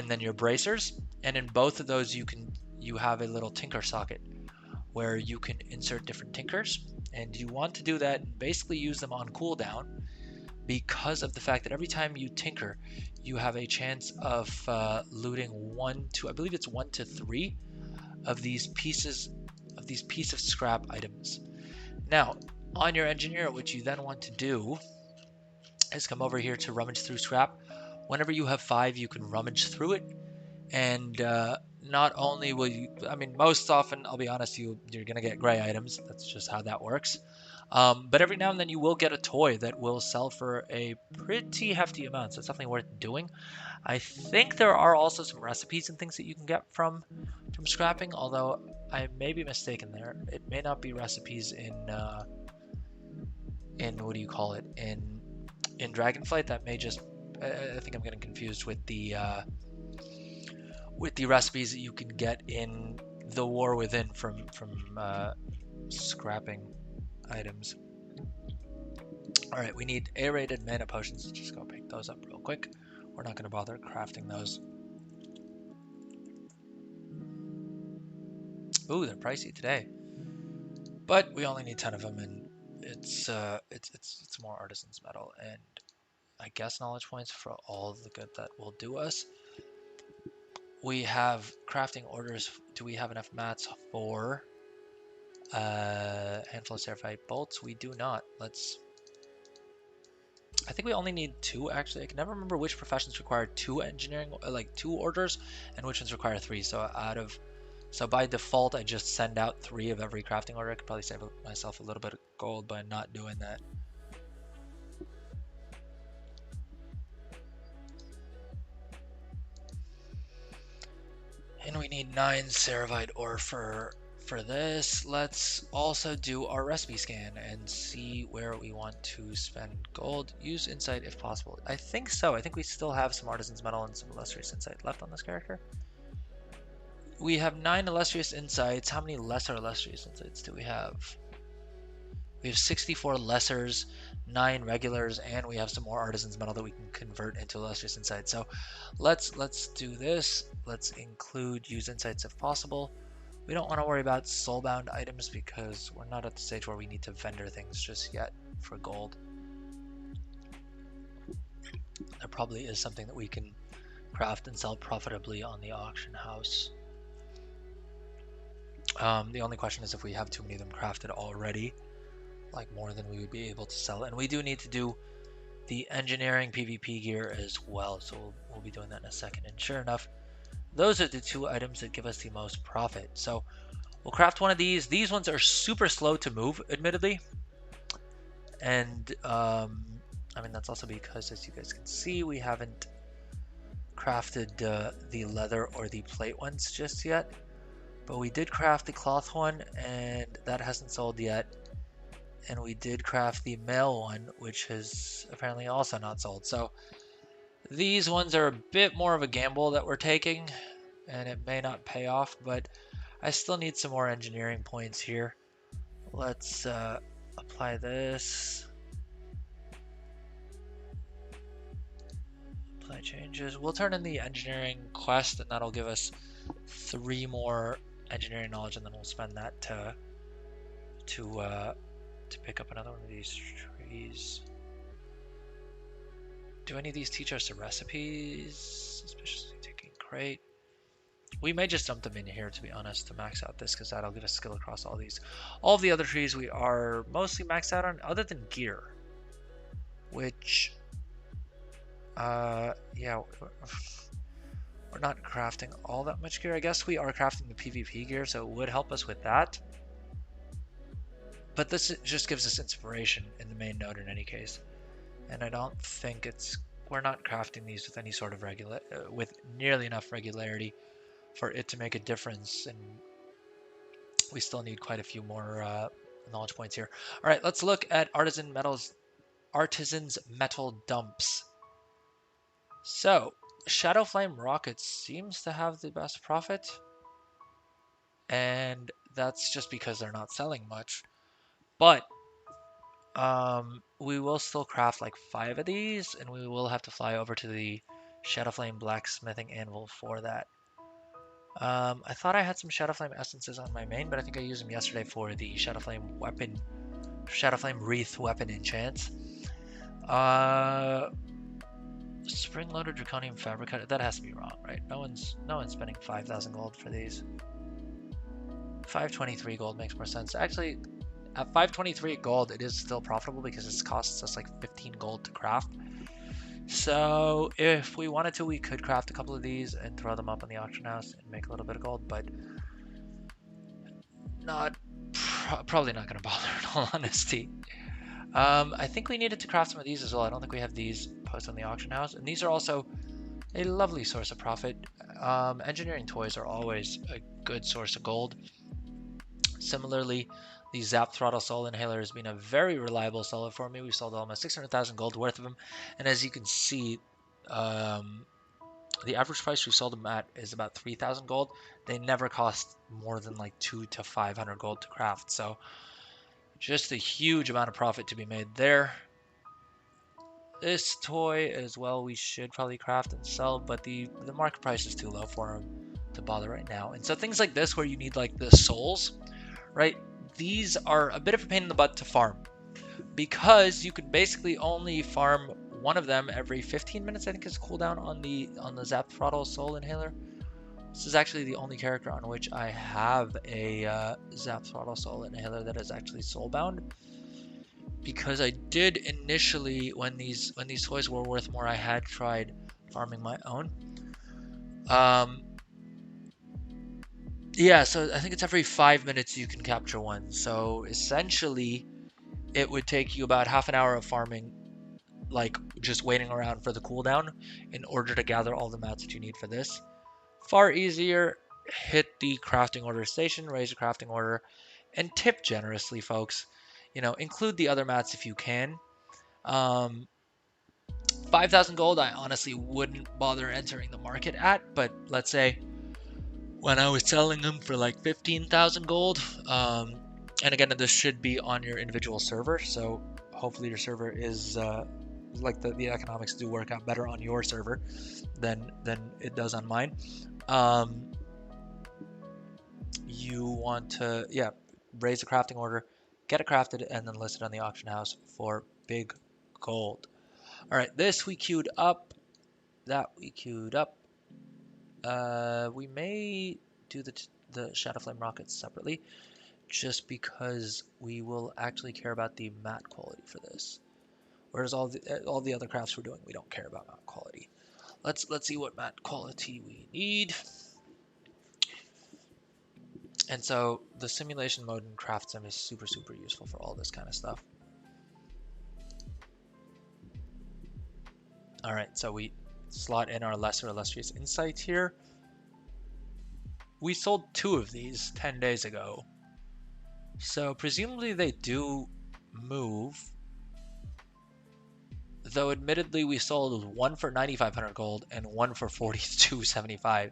then your bracers. And in both of those, you have a little tinker socket where you can insert different tinkers, and you want to do that and basically use them on cooldown, because of the fact that every time you tinker, you have a chance of looting I believe it's 1 to 3 of these piece of scrap items. Now, on your engineer, what you then want to do is come over here to rummage through scrap. Whenever you have 5, you can rummage through it, and not only will you, I mean, most often, I'll be honest, you're gonna get gray items. That's just how that works. But every now and then you will get a toy that will sell for a pretty hefty amount, so it's definitely worth doing. I think there are also some recipes and things that you can get from scrapping, although I may be mistaken there. It may not be recipes in what do you call it, in Dragonflight. That may just, I think I'm getting confused with the recipes that you can get in the War Within from scrapping items. All right, we need aerated mana potions. Let's just go pick those up real quick. We're not going to bother crafting those. Ooh, they're pricey today, but we only need 10 of them, and it's more artisan's metal, and I guess knowledge points for all the good that will do us. We have crafting orders. Do we have enough mats for handful of Seraphite bolts? We do not. I think we only need 2 actually. I can never remember which professions require 2 engineering, like 2 orders, and which ones require 3. So by default, I just send out 3 of every crafting order. I could probably save myself a little bit of gold by not doing that. And we need 9 Ceravite ore for this. Let's also do our recipe scan and see where we want to spend gold. Use insight if possible. I think so. I think we still have some artisan's metal and some illustrious insight left on this character. We have 9 illustrious insights. How many lesser illustrious insights do we have? We have 64 lessers, 9 regulars, and we have some more artisan's metal that we can convert into illustrious insights. So let's do this. Let's include use insights if possible. We don't want to worry about soulbound items because we're not at the stage where we need to vendor things just yet for gold. There probably is something that we can craft and sell profitably on the auction house. The only question is if we have too many of them crafted already, like more than we would be able to sell. And we do need to do the engineering PvP gear as well, so we'll be doing that in a second. And sure enough, those are the 2 items that give us the most profit. So we'll craft one of these. These ones are super slow to move, admittedly. And I mean, that's also because, as you guys can see, we haven't crafted the leather or the plate ones just yet. But we did craft the cloth one, and that hasn't sold yet. And we did craft the mail one, which has apparently also not sold. So these ones are a bit more of a gamble that we're taking, and it may not pay off, but I still need some more engineering points here. Let's apply this. Apply changes. We'll turn in the engineering quest, and that'll give us 3 more engineering knowledge, and then we'll spend that to pick up another one of these trees. Do any of these teach us the recipes? Suspiciously taking crate. We may just dump them in here, to be honest, to max out this, because that'll get a skill across all these. All of the other trees we are mostly maxed out on, other than gear. Which, yeah, we're not crafting all that much gear. I guess we are crafting the PvP gear, so it would help us with that. But this just gives us inspiration in the main node in any case. And I don't think we're not crafting these with any sort of with nearly enough regularity for it to make a difference, and we still need quite a few more knowledge points here. All right, let's look at artisans metal dumps. So Shadowflame rocket seems to have the best profit, and that's just because they're not selling much. But we will still craft like 5 of these, and we will have to fly over to the Shadowflame blacksmithing anvil for that. I thought I had some Shadowflame essences on my main, but I think I used them yesterday for the Shadowflame Wreath weapon enchant. Spring-loaded Draconium fabric cutter. That has to be wrong, right? No one's spending 5,000 gold for these. 523 gold makes more sense. Actually, at 523 gold, it is still profitable because it costs us like 15 gold to craft. So if we wanted to, we could craft a couple of these and throw them up in the auction house and make a little bit of gold, but probably not going to bother in all honesty. I think we needed to craft some of these as well. I don't think we have these posted on the auction house, and these are also a lovely source of profit. Engineering toys are always a good source of gold. Similarly, the Zap Throttle Soul Inhaler has been a very reliable seller for me. We sold almost 600,000 gold worth of them, and as you can see, the average price we sold them at is about 3,000 gold. They never cost more than like 200 to 500 gold to craft, so just a huge amount of profit to be made there. This toy as well, we should probably craft and sell, but the market price is too low for them to bother right now. And so things like this, where you need like the souls, right? These are a bit of a pain in the butt to farm, because you can basically only farm one of them every 15 minutes. I think is cooldown on the Zap Throttle Soul Inhaler. This is actually the only character on which I have a Zap Throttle Soul Inhaler that is actually soulbound. Because I did initially, when these toys were worth more, I had tried farming my own. Yeah, so I think it's every 5 minutes you can capture one. So essentially, it would take you about half an hour of farming, like just waiting around for the cooldown in order to gather all the mats that you need for this. Far easier. Hit the crafting order station, raise a crafting order, and tip generously, folks. You know, include the other mats if you can. 5,000 gold, I honestly wouldn't bother entering the market at, but let's say when I was selling them for like 15,000 gold, and again, this should be on your individual server, so hopefully your server is like the economics do work out better on your server than it does on mine. You want to, yeah, raise a crafting order, get it crafted, and then list it on the auction house for big gold. All right, this we queued up, that we queued up. We may do the Shadowflame rockets separately, just because we will actually care about the matte quality for this. Whereas all the other crafts we're doing, we don't care about matte quality. Let's see what matte quality we need. And so the simulation mode in craft sim is super useful for all this kind of stuff. All right, so we slot in our lesser illustrious insights here. We sold 2 of these 10 days ago, so presumably they do move. Though admittedly we sold 1 for 9,500 gold and 1 for 42.75.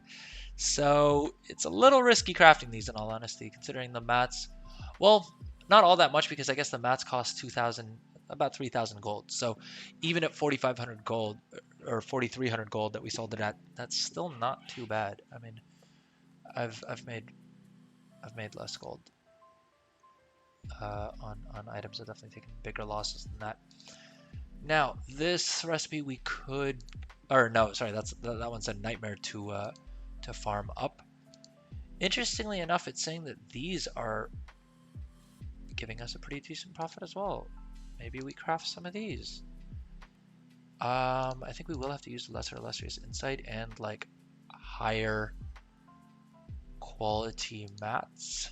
So it's a little risky crafting these in all honesty, considering the mats. Well, not all that much, because I guess the mats cost 2,000, about 3,000 gold. So even at 4,500 gold or 4,300 gold that we sold it at, that's still not too bad. I mean, I've made less gold on items. I've definitely taken bigger losses than that. Now this recipe we could, or no, sorry, that one said nightmare to farm up. Interestingly enough, it's saying that these are giving us a pretty decent profit as well. Maybe we craft some of these. I think we will have to use lesser illustrious insight and like higher quality mats.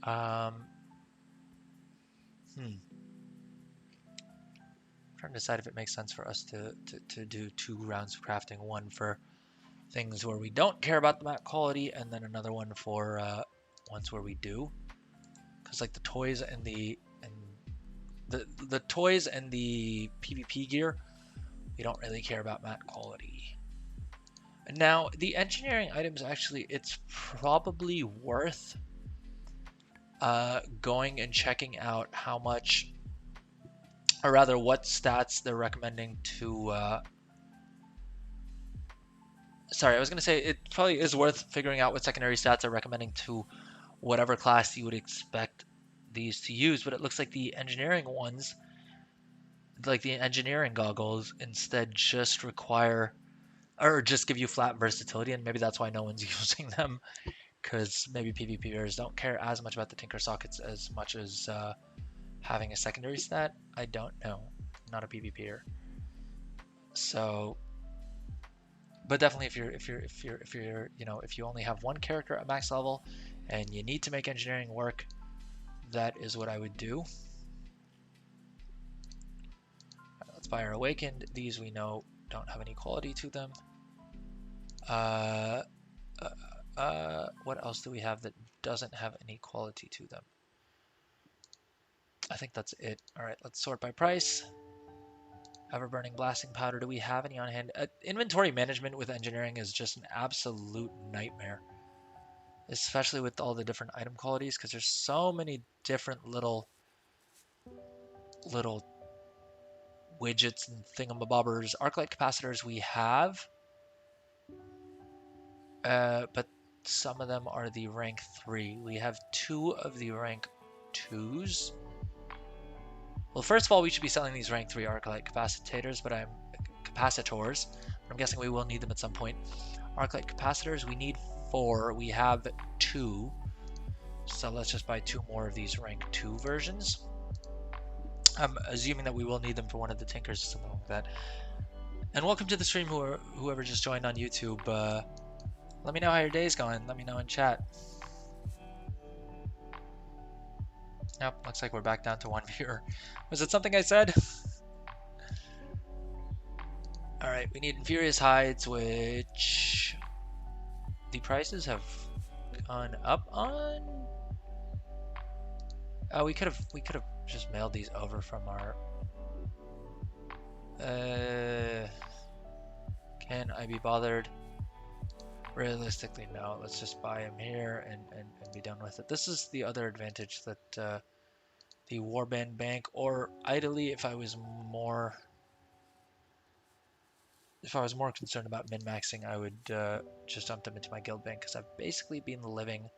Trying to decide if it makes sense for us to do 2 rounds of crafting, one for things where we don't care about the mat quality, and then another one for ones where we do. Because like the toys and the toys and the PvP gear, we don't really care about mat quality. And now the engineering items, actually, it's probably worth going and checking out how much, or rather what stats they're recommending to sorry, I was going to say it probably is worth figuring out what secondary stats are recommending to whatever class you would expect these to use, but it looks like the engineering ones, like the engineering goggles, instead just require or just give you flat versatility, and maybe that's why no one's using them, because maybe PvPers don't care as much about the Tinker sockets as much as having a secondary stat. I don't know. I'm not a PvPer. So, but definitely if you're if you only have one character at max level and you need to make engineering work, that is what I would do. Let's buy our awakened. These we know don't have any quality to them. What else do we have that doesn't have any quality to them? I think that's it. All right, let's sort by price. Ever-burning blasting powder. Do we have any on hand? Inventory management with engineering is just an absolute nightmare, especially with all the different item qualities, because there's so many different little widgets and thingamabobbers. Arclight capacitors we have, but some of them are the rank 3. We have 2 of the rank 2s. Well, first of all, we should be selling these rank 3 Arclight capacitors, but I'm guessing we will need them at some point. Arclight capacitors, we need 4. We have 2. So let's just buy 2 more of these rank 2 versions. I'm assuming that we will need them for one of the Tinkers or something like that. And welcome to the stream, whoever just joined on YouTube. Let me know how your day's going. Let me know in chat. Nope, looks like we're back down to 1 viewer. Was it something I said? Alright, we need Infurious Hides, which the prices have gone up on. Oh, we could have just mailed these over from our can I be bothered? Realistically, no. Let's just buy them here and be done with it. This is the other advantage that the Warband Bank, or idly, if I was more concerned about min-maxing, I would just dump them into my guild bank, because I've basically been living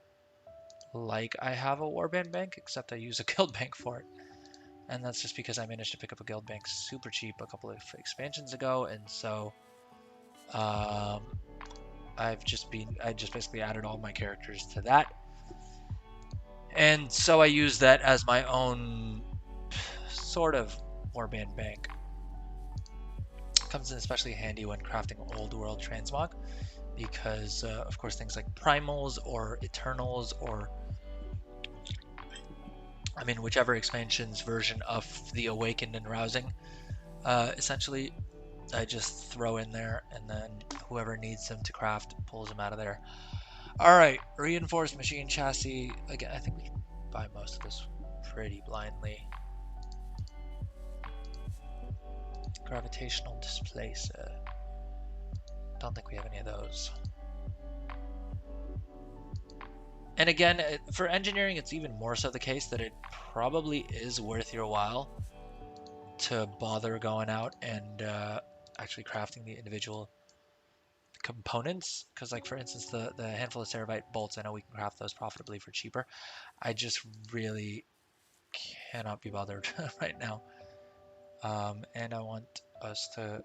like I have a Warband Bank, except I use a guild bank for it. And that's just because I managed to pick up a guild bank super cheap a couple of expansions ago, and so I just basically added all my characters to that. And so I use that as my own sort of Warband bank. Comes in especially handy when crafting old world transmog, because of course things like primals or eternals, or I mean whichever expansion's version of the awakened and rousing, essentially I just throw in there, and then whoever needs them to craft pulls them out of there. Alright, reinforced machine chassis. Again, I think we can buy most of this pretty blindly. Gravitational displacer. Don't think we have any of those. And again, for engineering, it's even more so the case that it probably is worth your while to bother going out and actually crafting the individual components. Because, like, for instance, the handful of Ceravite bolts, I know we can craft those profitably for cheaper. I just really cannot be bothered right now. And I want us to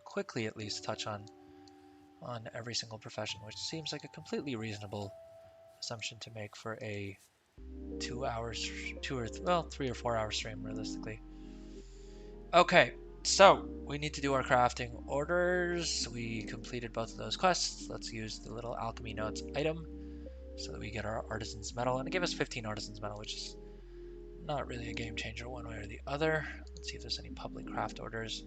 quickly at least touch on on every single profession, which seems like a completely reasonable assumption to make for a 2 hours, 3 or 4 hour stream realistically. Okay, so we need to do our crafting orders. We completed both of those quests. Let's use the little alchemy notes item so that we get our artisan's metal, and it gave us 15 artisan's metal, which is not really a game changer one way or the other. Let's see if there's any public craft orders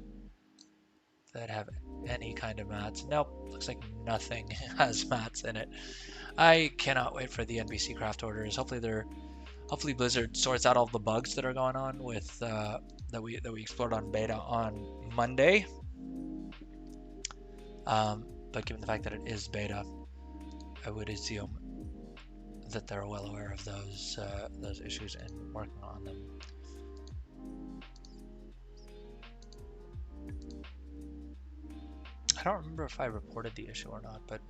that have any kind of mats. Nope, looks like nothing has mats in it. I cannot wait for the NPC craft orders. Hopefully Blizzard sorts out all the bugs that are going on with that we explored on beta on Monday. But given the fact that it is beta, I would assume that they're well aware of those issues and working on them. I don't remember if I reported the issue or not, but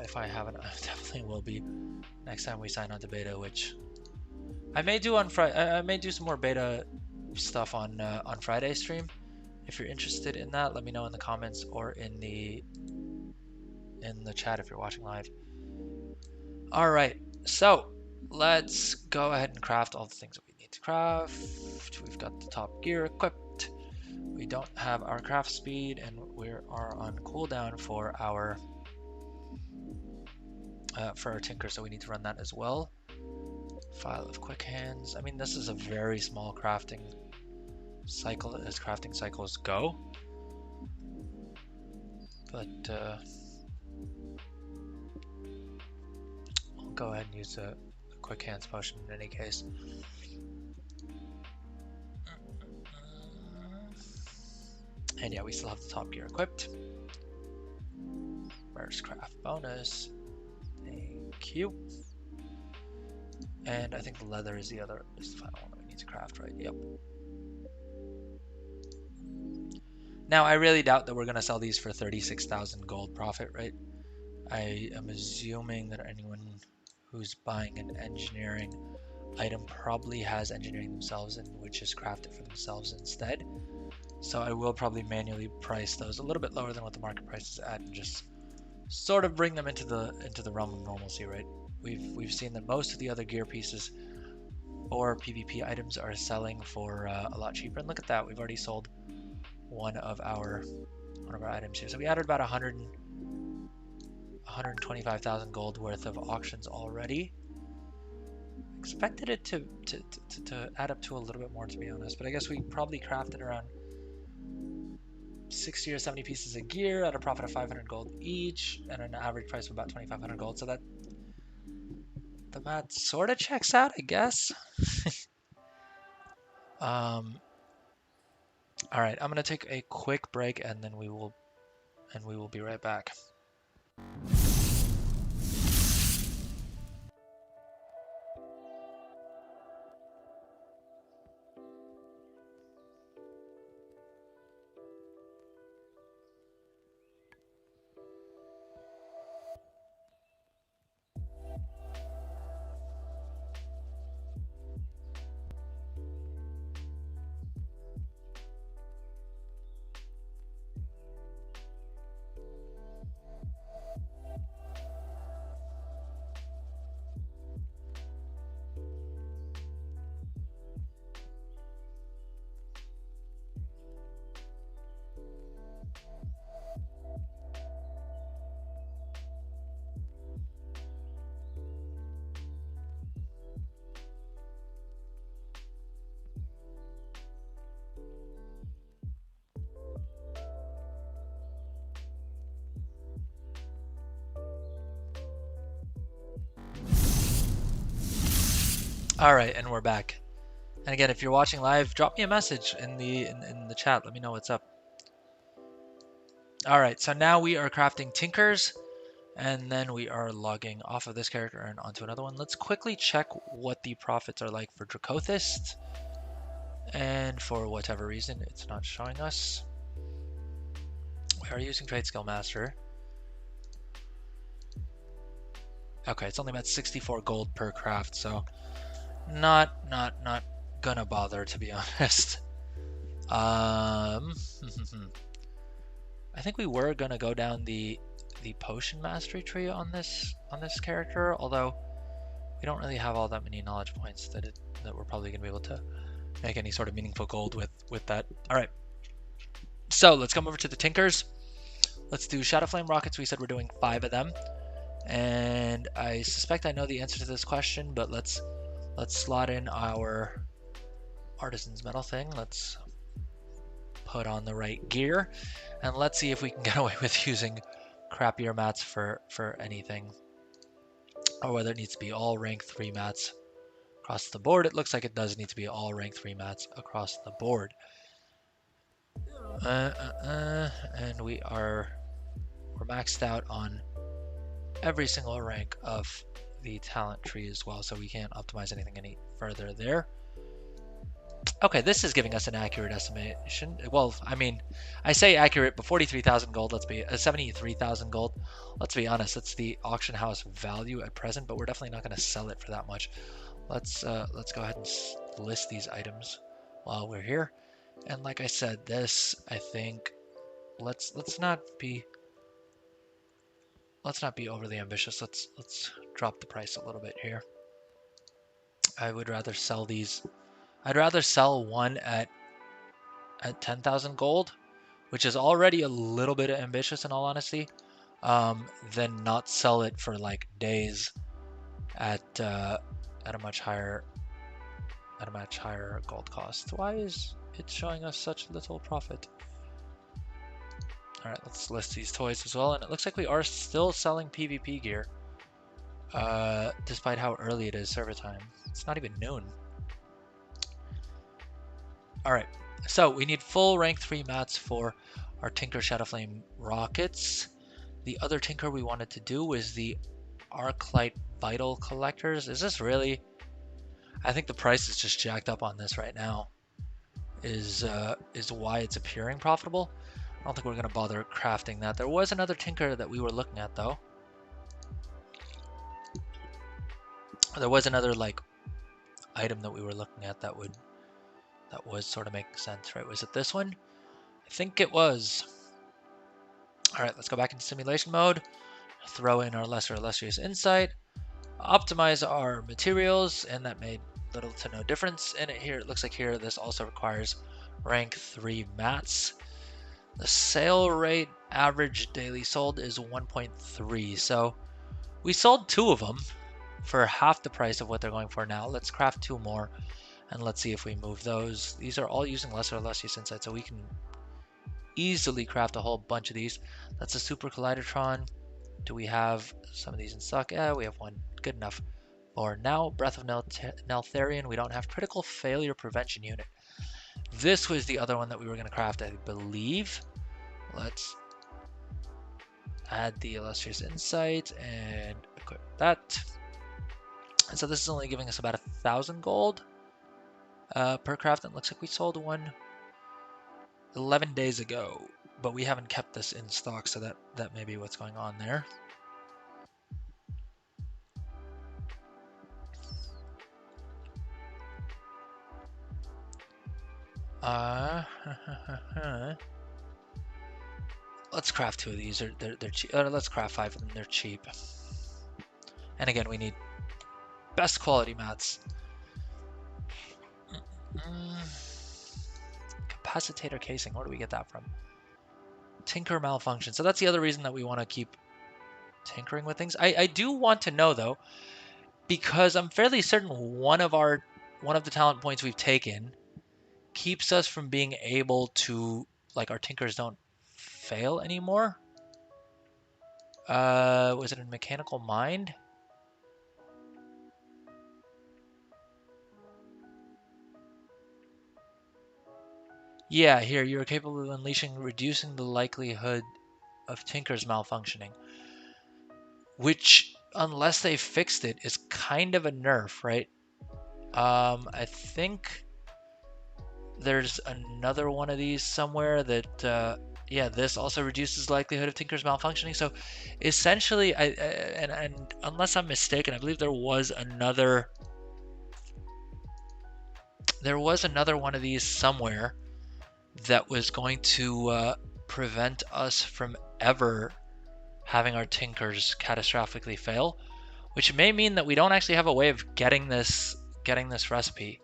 if I haven't, I definitely will be next time we sign on to beta, which I may do on Friday. I may do some more beta stuff on Friday stream. If you're interested in that, let me know in the comments or in the chat if you're watching live. All right, so let's go ahead and craft all the things that we need to craft. We've got the top gear equipped. We don't have our craft speed, and we are on cooldown for our tinker, so we need to run that as well. File of quick hands. I mean, this is a very small crafting cycle as crafting cycles go, but I'll go ahead and use the quick hands potion in any case. And yeah, we still have the top gear equipped. Where's craft bonus? Thank you. And I think the leather is the final one that we need to craft, right? Yep. Now, I really doubt that we're going to sell these for 36,000 gold profit, right? I am assuming that anyone who's buying an engineering item probably has engineering themselves and would just craft it for themselves instead. So I will probably manually price those a little bit lower than what the market price is at and just sort of bring them into the realm of normalcy, right? We've seen that most of the other gear pieces or PvP items are selling for a lot cheaper. And look at that, we've already sold one of our items here. So we added about 125,000 gold worth of auctions already. Expected it to add up to a little bit more, to be honest, but I guess we probably crafted around 60 or 70 pieces of gear at a profit of 500 gold each and an average price of about 2,500 gold. So that the math sort of checks out, I guess. All right, I'm gonna take a quick break and then we will be right back. All right, and we're back. And again, if you're watching live, drop me a message in the chat. Let me know what's up. All right, so now we are crafting tinkers, and then we are logging off of this character and onto another one. Let's quickly check what the profits are like for Dracothist. And for whatever reason, it's not showing us. We are using Trade Skill Master. Okay, it's only about 64 gold per craft, so not gonna bother, to be honest. I I think we were gonna go down the potion mastery tree on this character, although we don't really have all that many knowledge points that we're probably gonna be able to make any sort of meaningful gold with that. All right, so let's come over to the Tinkers. Let's do Shadow Flame rockets. We said we're doing 5 of them, and I suspect I know the answer to this question, but let's slot in our Artisan's Metal thing. Let's put on the right gear, and let's see if we can get away with using crappier mats for anything, or whether it needs to be all rank 3 mats across the board. It looks like it does need to be all rank 3 mats across the board. And we're maxed out on every single rank of the talent tree as well, so we can't optimize anything any further there. Okay, this is giving us an accurate estimation. Well, I mean, I say accurate, but 43,000 gold. Let's be 73,000 gold. Let's be honest, that's the auction house value at present, but we're definitely not going to sell it for that much. Let's go ahead and list these items while we're here. And like I said, this, I think, let's not be overly ambitious. Let's drop the price a little bit here. I would rather sell these. I'd rather sell one at 10,000 gold, which is already a little bit ambitious in all honesty, than not sell it for like days at a much higher gold cost. Why is it showing us such little profit? All right, let's list these toys as well, and it looks like we are still selling PvP gear, despite how early it is server time. It's not even noon. All right, so we need full rank 3 mats for our Tinker Shadowflame rockets. The other Tinker we wanted to do was the Arclight Vital Collectors. Is this really? I think the price is just jacked up on this right now. Is why it's appearing profitable. I don't think we're gonna bother crafting that. There was another Tinker that we were looking at though. There was another like item that we were looking at that was sort of making sense, right? Was it this one? I think it was. All right, let's go back into simulation mode, throw in our lesser illustrious insight, optimize our materials, and that made little to no difference in it here. It looks like here this also requires rank 3 mats. The sale rate average daily sold is 1.3, so we sold 2 of them for half the price of what they're going for now. Let's craft 2 more, and let's see if we move those. These are all using lesser illustrious insight, so we can easily craft a whole bunch of these. That's a super collidertron. Do we have some of these in stock? Yeah, we have one. Good enough for now. Breath of Neltharion. We don't have critical failure prevention unit. This was the other one that we were going to craft, I believe. Let's add the illustrious insight and equip that. And so this is only giving us about 1,000 gold per craft. And it looks like we sold one 11 days ago, but we haven't kept this in stock, so that may be what's going on there. Let's craft 2 of these. They're cheap. Let's craft 5 of them. They're cheap. And again, we need best quality mats. Capacitator casing. Where do we get that from? Tinker malfunction. So that's the other reason that we want to keep tinkering with things. I do want to know though, because I'm fairly certain one of the talent points we've taken keeps us from being able to, like, our tinkers don't fail anymore. Was it in mechanical mind? Yeah, here, you're capable of reducing the likelihood of tinkers malfunctioning. Which, unless they fixed it, is kind of a nerf, right? I think there's another one of these somewhere that, yeah, this also reduces the likelihood of tinkers malfunctioning. So essentially, and unless I'm mistaken, I believe there was another one of these somewhere that was going to prevent us from ever having our tinkers catastrophically fail, which may mean that we don't actually have a way of getting this recipe,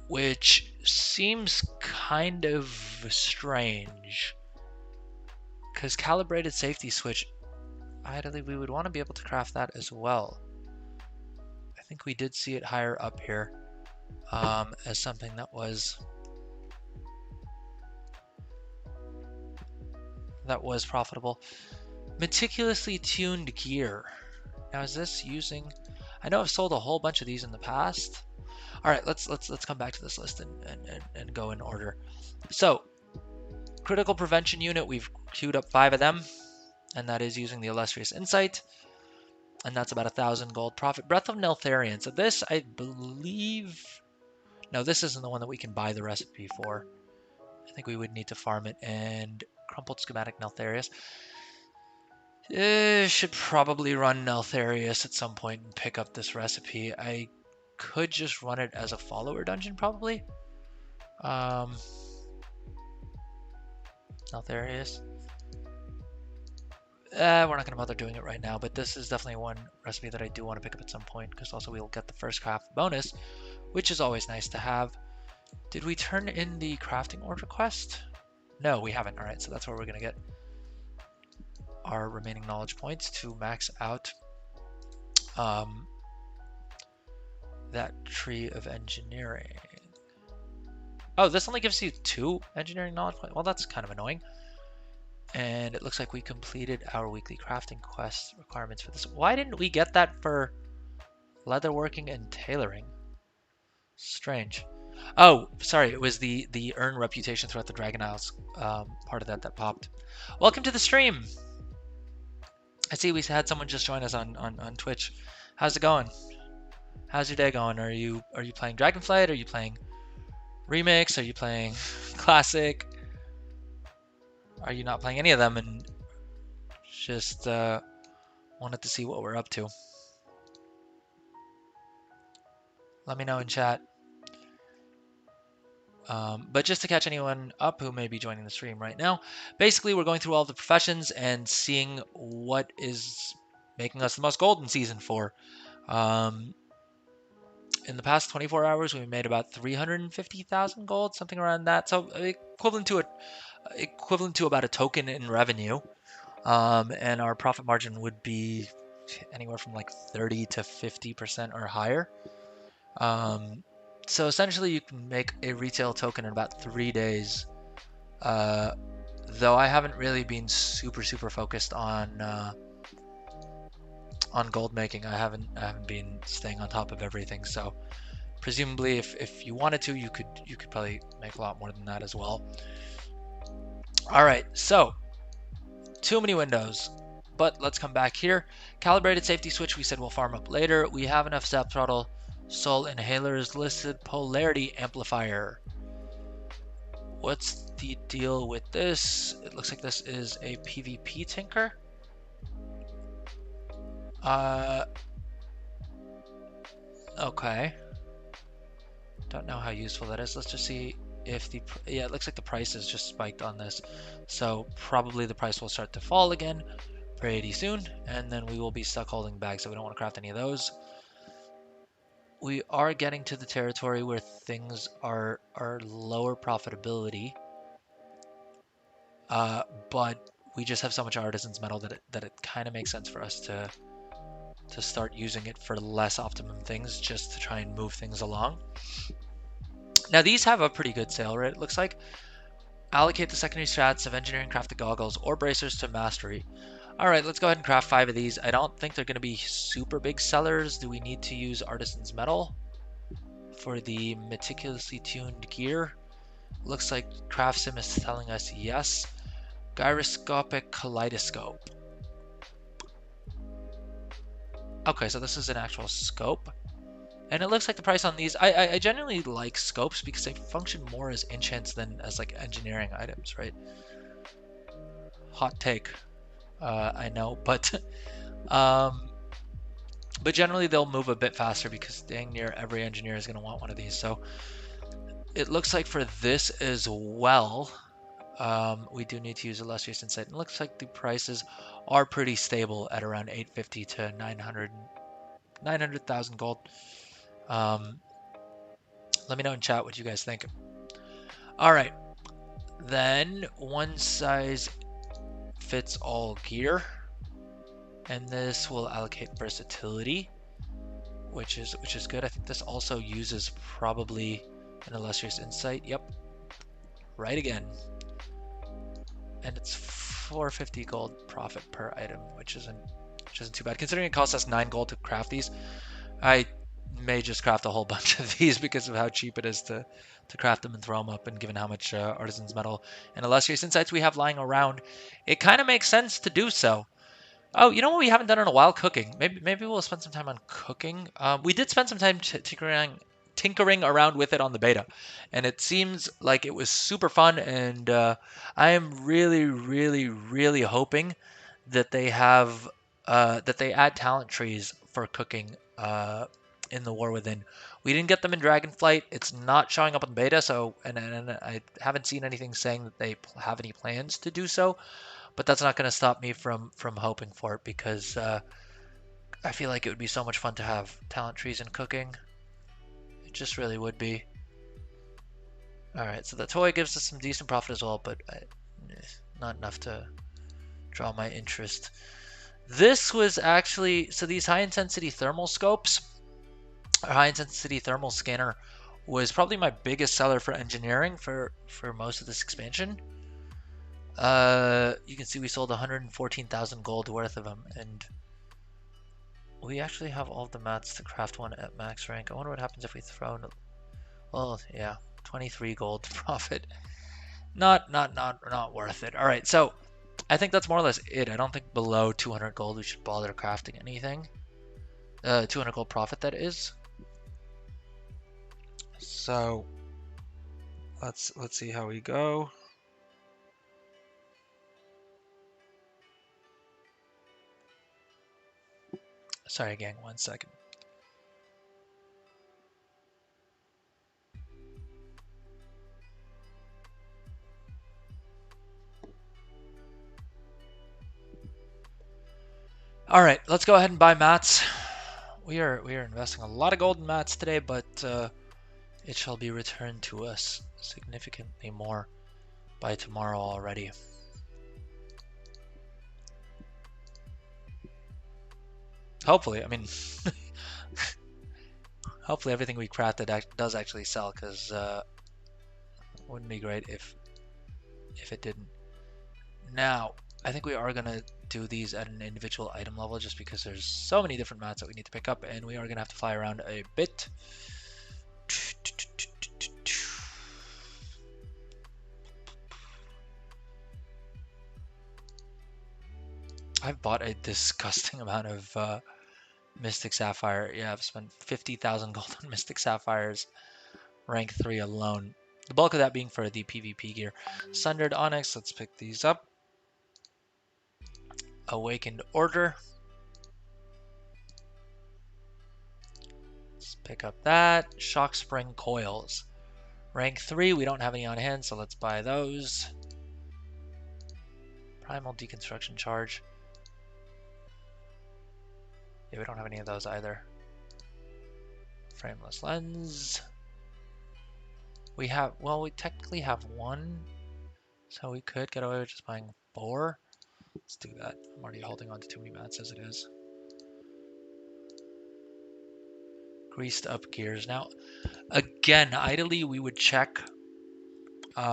which seems kind of strange, because calibrated safety switch, ideally we would want to be able to craft that as well. I think we did see it higher up here as something that was profitable. Meticulously tuned gear. Now is this using, I know I've sold a whole bunch of these in the past. All right, let's come back to this list and go in order. So, critical prevention unit, we've queued up 5 of them, and that is using the illustrious insight, and that's about 1,000 gold profit. Breath of Neltharion. So this, I believe, no, this isn't the one that we can buy the recipe for. I think we would need to farm it. And crumpled schematic Neltharius. Should probably run Neltharius at some point and pick up this recipe. I could just run it as a follower dungeon, probably. Neltharius. We're not going to bother doing it right now, but this is definitely one recipe that I do want to pick up at some point, because also we'll get the first craft bonus, which is always nice to have. Did we turn in the crafting order quest? No, we haven't. All right, so that's where we're going to get our remaining knowledge points to max out that tree of engineering. Oh, this only gives you 2 engineering knowledge points. Well, that's kind of annoying. And it looks like we completed our weekly crafting quest requirements for this. Why didn't we get that for leatherworking and tailoring? Strange. Oh, sorry, it was the earn reputation throughout the Dragon Isles part of that popped. Welcome to the stream. I see we had someone just join us on Twitch. How's it going? How's your day going? Are you playing Dragonflight? Are you playing Remix? Are you playing Classic? Are you not playing any of them and just wanted to see what we're up to? Let me know in chat. But just to catch anyone up who may be joining the stream right now, basically we're going through all the professions and seeing what is making us the most gold in Season 4. In the past 24 hours, we made about 350,000 gold, something around that. So equivalent to about a token in revenue. And our profit margin would be anywhere from like 30 to 50% or higher. So essentially you can make a retail token in about 3 days. Though I haven't really been super focused on gold making. I haven't been staying on top of everything. So presumably if you wanted to, you could probably make a lot more than that as well. All right, so too many windows, but let's come back here. Calibrated safety switch, we said we'll farm up later. We have enough step throttle. Soul inhaler is listed. Polarity amplifier. What's the deal with this? It looks like this is a PvP tinker. Okay. Don't know how useful that is. Let's just see if yeah, it looks like the price is just spiked on this. So probably the price will start to fall again pretty soon, and then we will be stuck holding bags, so we don't want to craft any of those. We are getting to the territory where things are lower profitability, but we just have so much artisan's metal that it kind of makes sense for us to start using it for less optimum things, just to try and move things along. Now these have a pretty good sale rate, it looks like. Allocate the secondary strats of engineering crafted goggles or bracers to mastery. All right, let's go ahead and craft 5 of these. I don't think they're going to be super big sellers. Do we need to use artisan's metal for the meticulously tuned gear? Looks like Craft Sim is telling us yes. Gyroscopic kaleidoscope. Okay, so this is an actual scope. And it looks like the price on these, I generally like scopes because they function more as enchants than as like engineering items, right? Hot take. I know, but generally they'll move a bit faster because dang near every engineer is going to want one of these. So it looks like for this as well, we do need to use illustrious insight. It looks like the prices are pretty stable at around 850 to 900,000 gold. Let me know in chat what you guys think. All right, then one size fits all gear, and this will allocate versatility, which is good. I think this also uses probably an illustrious insight. Yep, right again. And it's 450 gold profit per item, which isn't too bad considering it costs us 9 gold to craft these. I may just craft a whole bunch of these because of how cheap it is to craft them and throw them up, and given how much artisan's metal and illustrious insights we have lying around, it kind of makes sense to do so. Oh, you know what we haven't done in a while? Cooking. Maybe we'll spend some time on cooking. We did spend some time tinkering around with it on the beta, and it seems like it was super fun. And I am really hoping that they have that they add talent trees for cooking in the War Within. We didn't get them in Dragonflight. It's not showing up on beta, so and I haven't seen anything saying that they have any plans to do so. But that's not going to stop me from hoping for it, because I feel like it would be so much fun to have talent trees in cooking. It just really would be. Alright, so the toy gives us some decent profit as well, but not enough to draw my interest. This was actually, so these high intensity thermal scopes, or high intensity thermal scanner, was probably my biggest seller for engineering for most of this expansion. You can see we sold 114,000 gold worth of them, and we actually have all the mats to craft one at max rank. I wonder what happens if we throw in, well, yeah, 23 gold profit. Not worth it. All right, so I think that's more or less it. I don't think below 200 gold we should bother crafting anything. 200 gold profit, that is. So let's see how we go. Sorry, gang, 1 second. All right, let's go ahead and buy mats. We are investing a lot of gold in mats today, but it shall be returned to us significantly more by tomorrow already. Hopefully, I mean, hopefully everything we crafted does actually sell, because it wouldn't be great if it didn't. Now, I think we are gonna do these at an individual item level, just because there's so many different mats that we need to pick up, and we are gonna have to fly around a bit. I've bought a disgusting amount of Mystic Sapphire. Yeah, I've spent 50,000 gold on Mystic Sapphires, rank 3 alone. The bulk of that being for the PvP gear. Sundered Onyx, let's pick these up. Awakened Order. Let's pick up that. Shock Spring Coils. Rank 3, we don't have any on hand, so let's buy those. Primal Deconstruction Charge. Yeah, we don't have any of those either. Frameless Lens. We have, well, we technically have 1, so we could get away with just buying 4. Let's do that. I'm already holding on to too many mats as it is. Greased up gears. Now, again, ideally we would check, you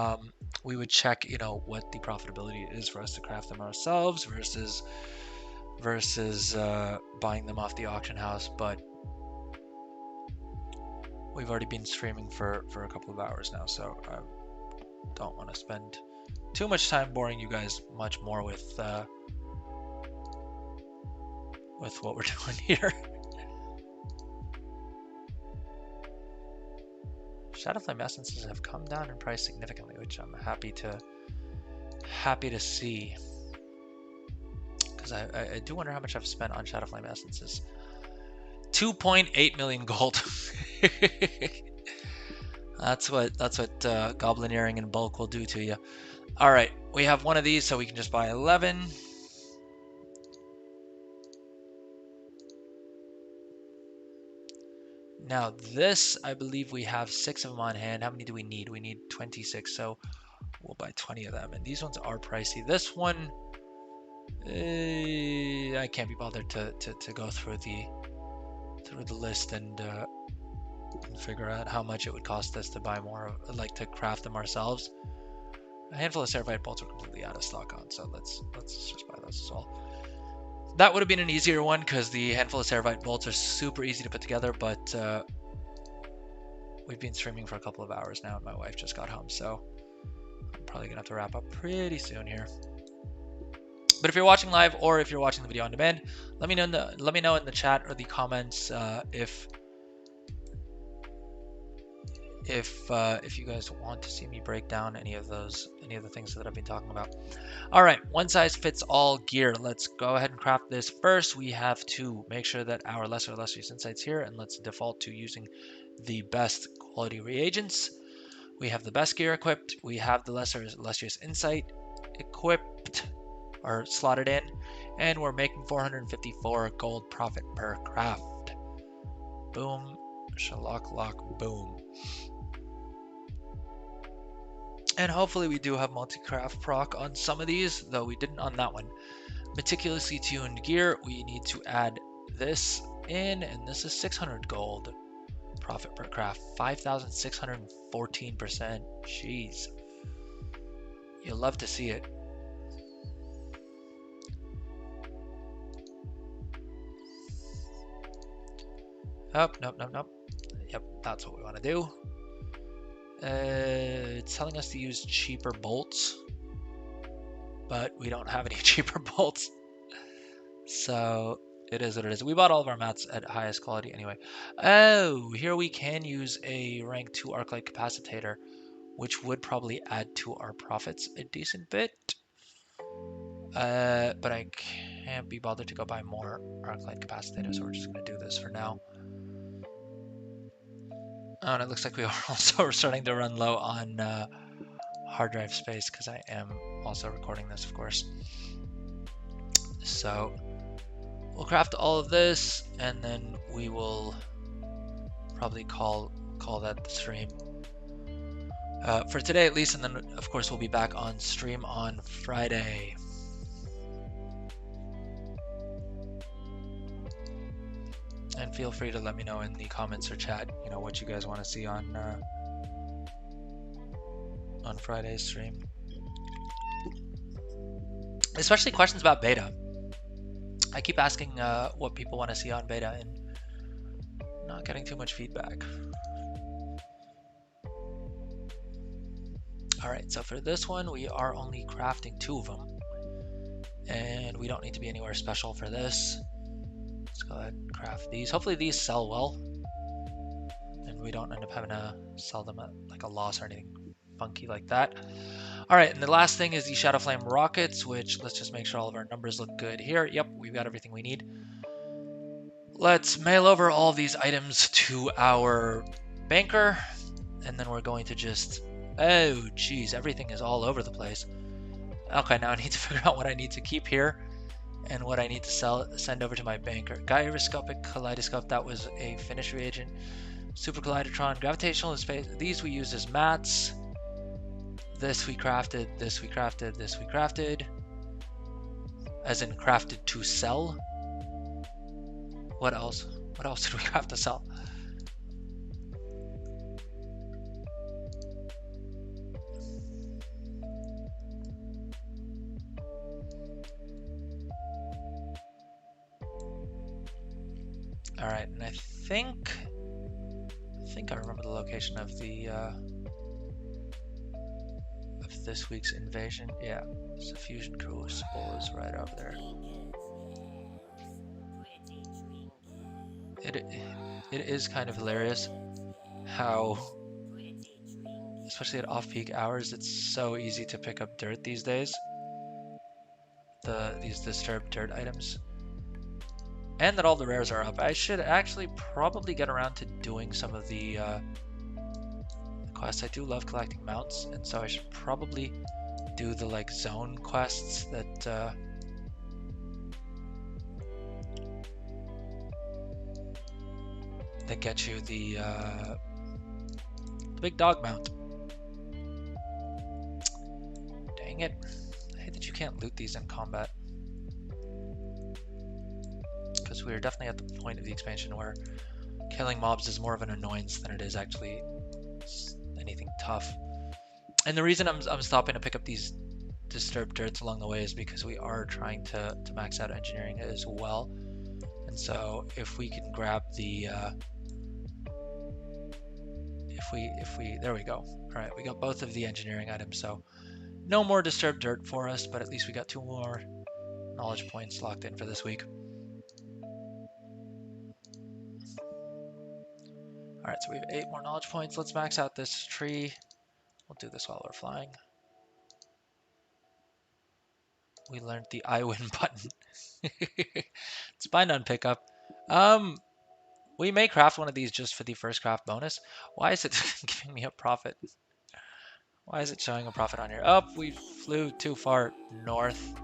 know, what the profitability is for us to craft them ourselves versus buying them off the auction house, but we've already been streaming for a couple of hours now, so I don't want to spend too much time boring you guys much more with what we're doing here. Shadowflame essences have come down in price significantly, which I'm happy to see, because I do wonder how much I've spent on Shadowflame essences. 2.8 million gold. That's what goblineering in bulk will do to you. All right, we have one of these, so we can just buy 11. Now this, I believe we have 6 of them on hand. How many do we need? We need 26, so we'll buy 20 of them. And these ones are pricey. This one, I can't be bothered to go through the list and figure out how much it would cost us to buy more, like to craft them ourselves. A handful of Cerebrite bolts are completely out of stock on, so let's just buy those as well. That would have been an easier one because the handful of Cerebrite bolts are super easy to put together, but we've been streaming for a couple of hours now and my wife just got home, so I'm probably gonna have to wrap up pretty soon here. But if you're watching live or if you're watching the video on demand, let me know in the chat or the comments if you guys want to see me break down any of the things that I've been talking about. All right, one size fits all gear. Let's go ahead and craft this. First, we have to make sure that our lesser use insight's here, and let's default to using the best quality reagents. We have the best gear equipped. We have the lesser use insight equipped or slotted in, and we're making 454 gold profit per craft. Boom, shalak lock, boom. And hopefully we do have multi-craft proc on some of these, though we didn't on that one. Meticulously tuned gear, we need to add this in, and this is 600 gold profit per craft, 5,614%. Jeez. You'll love to see it. Oh, nope. Yep, that's what we want to do. It's telling us to use cheaper bolts, but we don't have any cheaper bolts. So it is what it is. We bought all of our mats at highest quality anyway. Oh, here we can use a rank 2 arc-light capacitator, which would probably add to our profits a decent bit. But I can't be bothered to go buy more arc-light capacitors, so we're just going to do this for now. Oh, and it looks like we are also starting to run low on hard drive space because I am also recording this, of course. So we'll craft all of this, and then we will probably call that the stream for today at least, and then of course we'll be back on stream on Friday. And feel free to let me know in the comments or chat, you know, what you guys want to see on Friday's stream. Especially questions about beta. I keep asking what people want to see on beta and not getting too much feedback. All right, so for this one, we are only crafting 2 of them. And we don't need to be anywhere special for this. Let's go ahead and craft these. Hopefully these sell well, and we don't end up having to sell them at like a loss or anything funky like that. All right, and the last thing is the Shadow Flame rockets, which let's just make sure all of our numbers look good here. Yep, we've got everything we need. Let's mail over all these items to our banker, and then we're going to just, oh geez, everything is all over the place. Okay, now I need to figure out what I need to keep here and what I need to send over to my banker. Gyroscopic kaleidoscope, that was a finished reagent. Super Kaleidotron, gravitational space, these we use as mats. This we crafted, this we crafted, this we crafted. As in crafted to sell. What else? What else did we craft to sell? All right, and I think I remember the location of the of this week's invasion. Yeah, it's the fusion crucible is right over there. It is kind of hilarious how, especially at off-peak hours, it's so easy to pick up dirt these days. These disturbed dirt items. And that all the rares are up. I should actually probably get around to doing some of the quests. I do love collecting mounts, and so I should probably do the like zone quests that that get you the big dog mount. Dang it. I hate that you can't loot these in combat. Because we are definitely at the point of the expansion where killing mobs is more of an annoyance than it is actually anything tough. And the reason I'm stopping to pick up these disturbed dirts along the way is because we are trying to max out engineering as well. And so if we can grab the there we go. All right, we got both of the engineering items, so no more disturbed dirt for us, but at least we got 2 more knowledge points locked in for this week. All right, so we have 8 more knowledge points. Let's max out this tree. We'll do this while we're flying. We learned the I win button. It's bind on pickup. We may craft one of these just for the first craft bonus. Why is it giving me a profit? Why is it showing a profit on here? Oh, we flew too far north.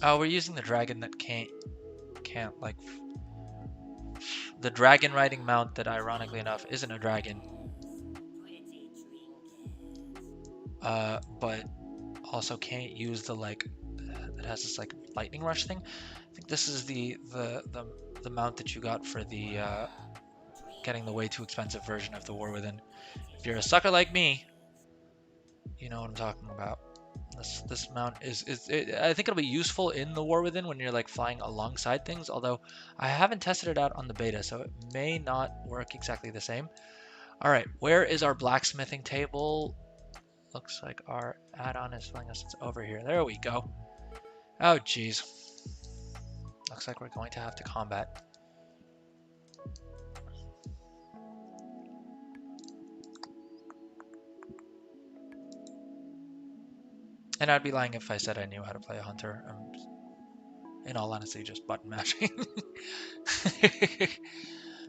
Oh, we're using the dragon that can't like the dragon riding mount that ironically enough isn't a dragon. But also can't use the like it has this like lightning rush thing. I think this is the mount that you got for the getting the way too expensive version of the War Within. If you're a sucker like me, you know what I'm talking about. This mount I think it'll be useful in the War Within when you're like flying alongside things, although I haven't tested it out on the beta, so it may not work exactly the same. All right, where is our blacksmithing table? Looks like our add-on is telling us it's over here. There we go. Oh, geez. Looks like we're going to have to combat. And I'd be lying if I said I knew how to play a hunter. I'm, in all honesty, just button mashing.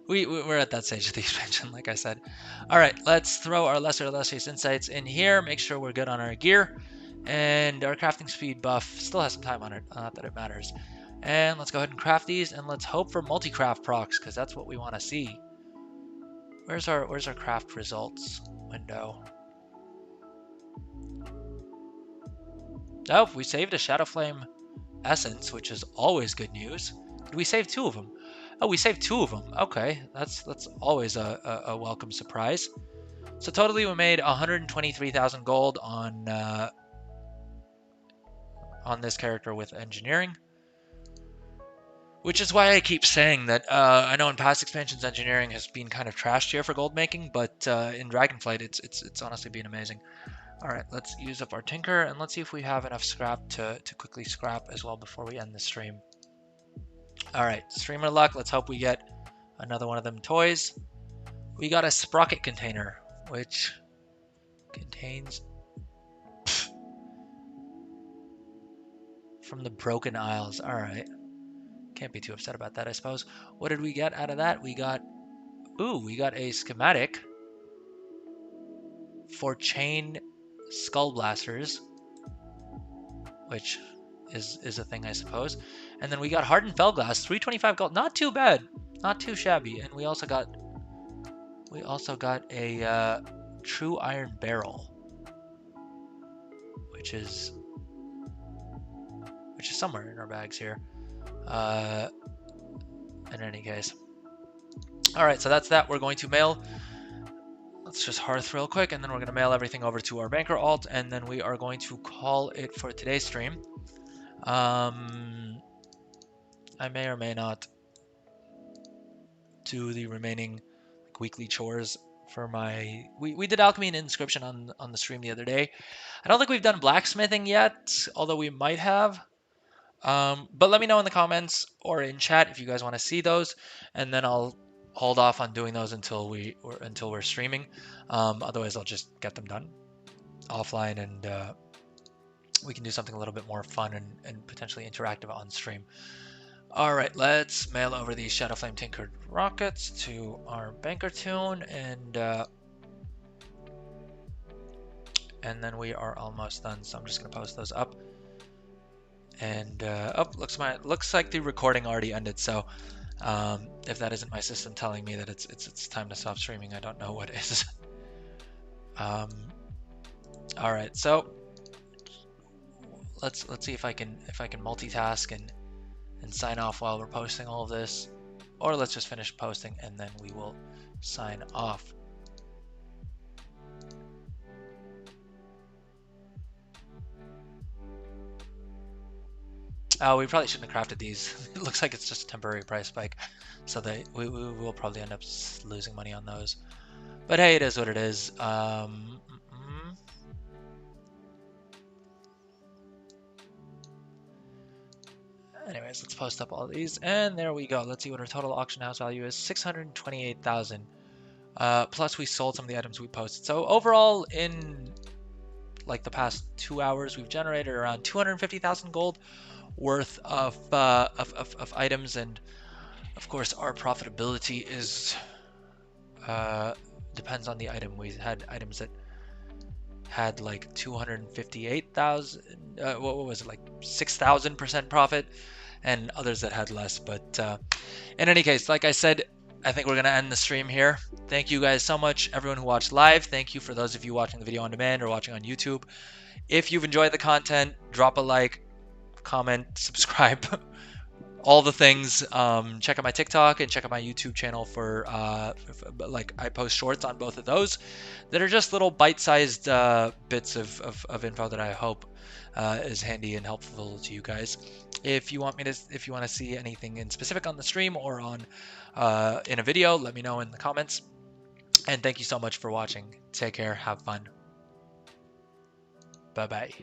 We're at that stage of the expansion, like I said. All right, let's throw our lesser illustrious insights in here. Make sure we're good on our gear. And our crafting speed buff still has some time on it, not that it matters. And let's go ahead and craft these, and let's hope for multi-craft procs, because that's what we want to see. Where's our craft results window? Oh, we saved a Shadow Flame essence, which is always good news. Did we save 2 of them? Oh, we saved 2 of them. Okay, that's always a welcome surprise. So totally, we made 123,000 gold on this character with engineering, which is why I keep saying that I know in past expansions engineering has been kind of trashed here for gold making, but in Dragonflight it's honestly been amazing. All right, let's use up our tinker and let's see if we have enough scrap to quickly scrap as well before we end the stream. All right, streamer luck. Let's hope we get another one of them toys. We got a sprocket container, which contains from the Broken Isles. All right, can't be too upset about that, I suppose. What did we get out of that? We got a schematic for chain skull blasters, which is a thing, I suppose. And then we got hardened felglass, 325 gold. Not too bad, not too shabby. And we also got a true iron barrel, which is somewhere in our bags here. In any case, all right. So that's that. We're going to mail. Let's just hearth real quick, and then we're going to mail everything over to our banker alt, and then we are going to call it for today's stream. I may or may not do the remaining like, weekly chores for my... We did alchemy and inscription on the stream the other day. I don't think we've done blacksmithing yet, although we might have. But let me know in the comments or in chat if you guys want to see those, and then I'll hold off on doing those until we're streaming. Otherwise, I'll just get them done offline, and we can do something a little bit more fun and potentially interactive on stream. All right, let's mail over these Shadowflame Tinkered rockets to our banker tune, and then we are almost done. So I'm just gonna post those up. And oh, looks like the recording already ended. So if that isn't my system telling me that it's time to stop streaming, I don't know what is. All right, so let's see if I can multitask and sign off while we're posting all of this, or let's just finish posting and then we will sign off. We probably shouldn't have crafted these. It looks like it's just a temporary price spike, so we will probably end up losing money on those. But hey, it is what it is. Anyways, let's post up all these, and there we go. Let's see what our total auction house value is: 628,000. Plus we sold some of the items we posted. So overall, in like the past 2 hours, we've generated around 250,000 gold worth of items, and of course our profitability is depends on the item. We had items that had like 258,000. What was it, like 6,000% profit, and others that had less. But in any case, like I said, I think we're going to end the stream here. Thank you guys so much, everyone who watched live. Thank you for those of you watching the video on demand or watching on YouTube. If you've enjoyed the content, drop a like, comment, subscribe, all the things. Check out my TikTok and check out my YouTube channel for like I post shorts on both of those that are just little bite-sized bits of info that I hope is handy and helpful to you guys. If you want to see anything in specific on the stream or on in a video, let me know in the comments. And thank you so much for watching. Take care. Have fun. Bye bye.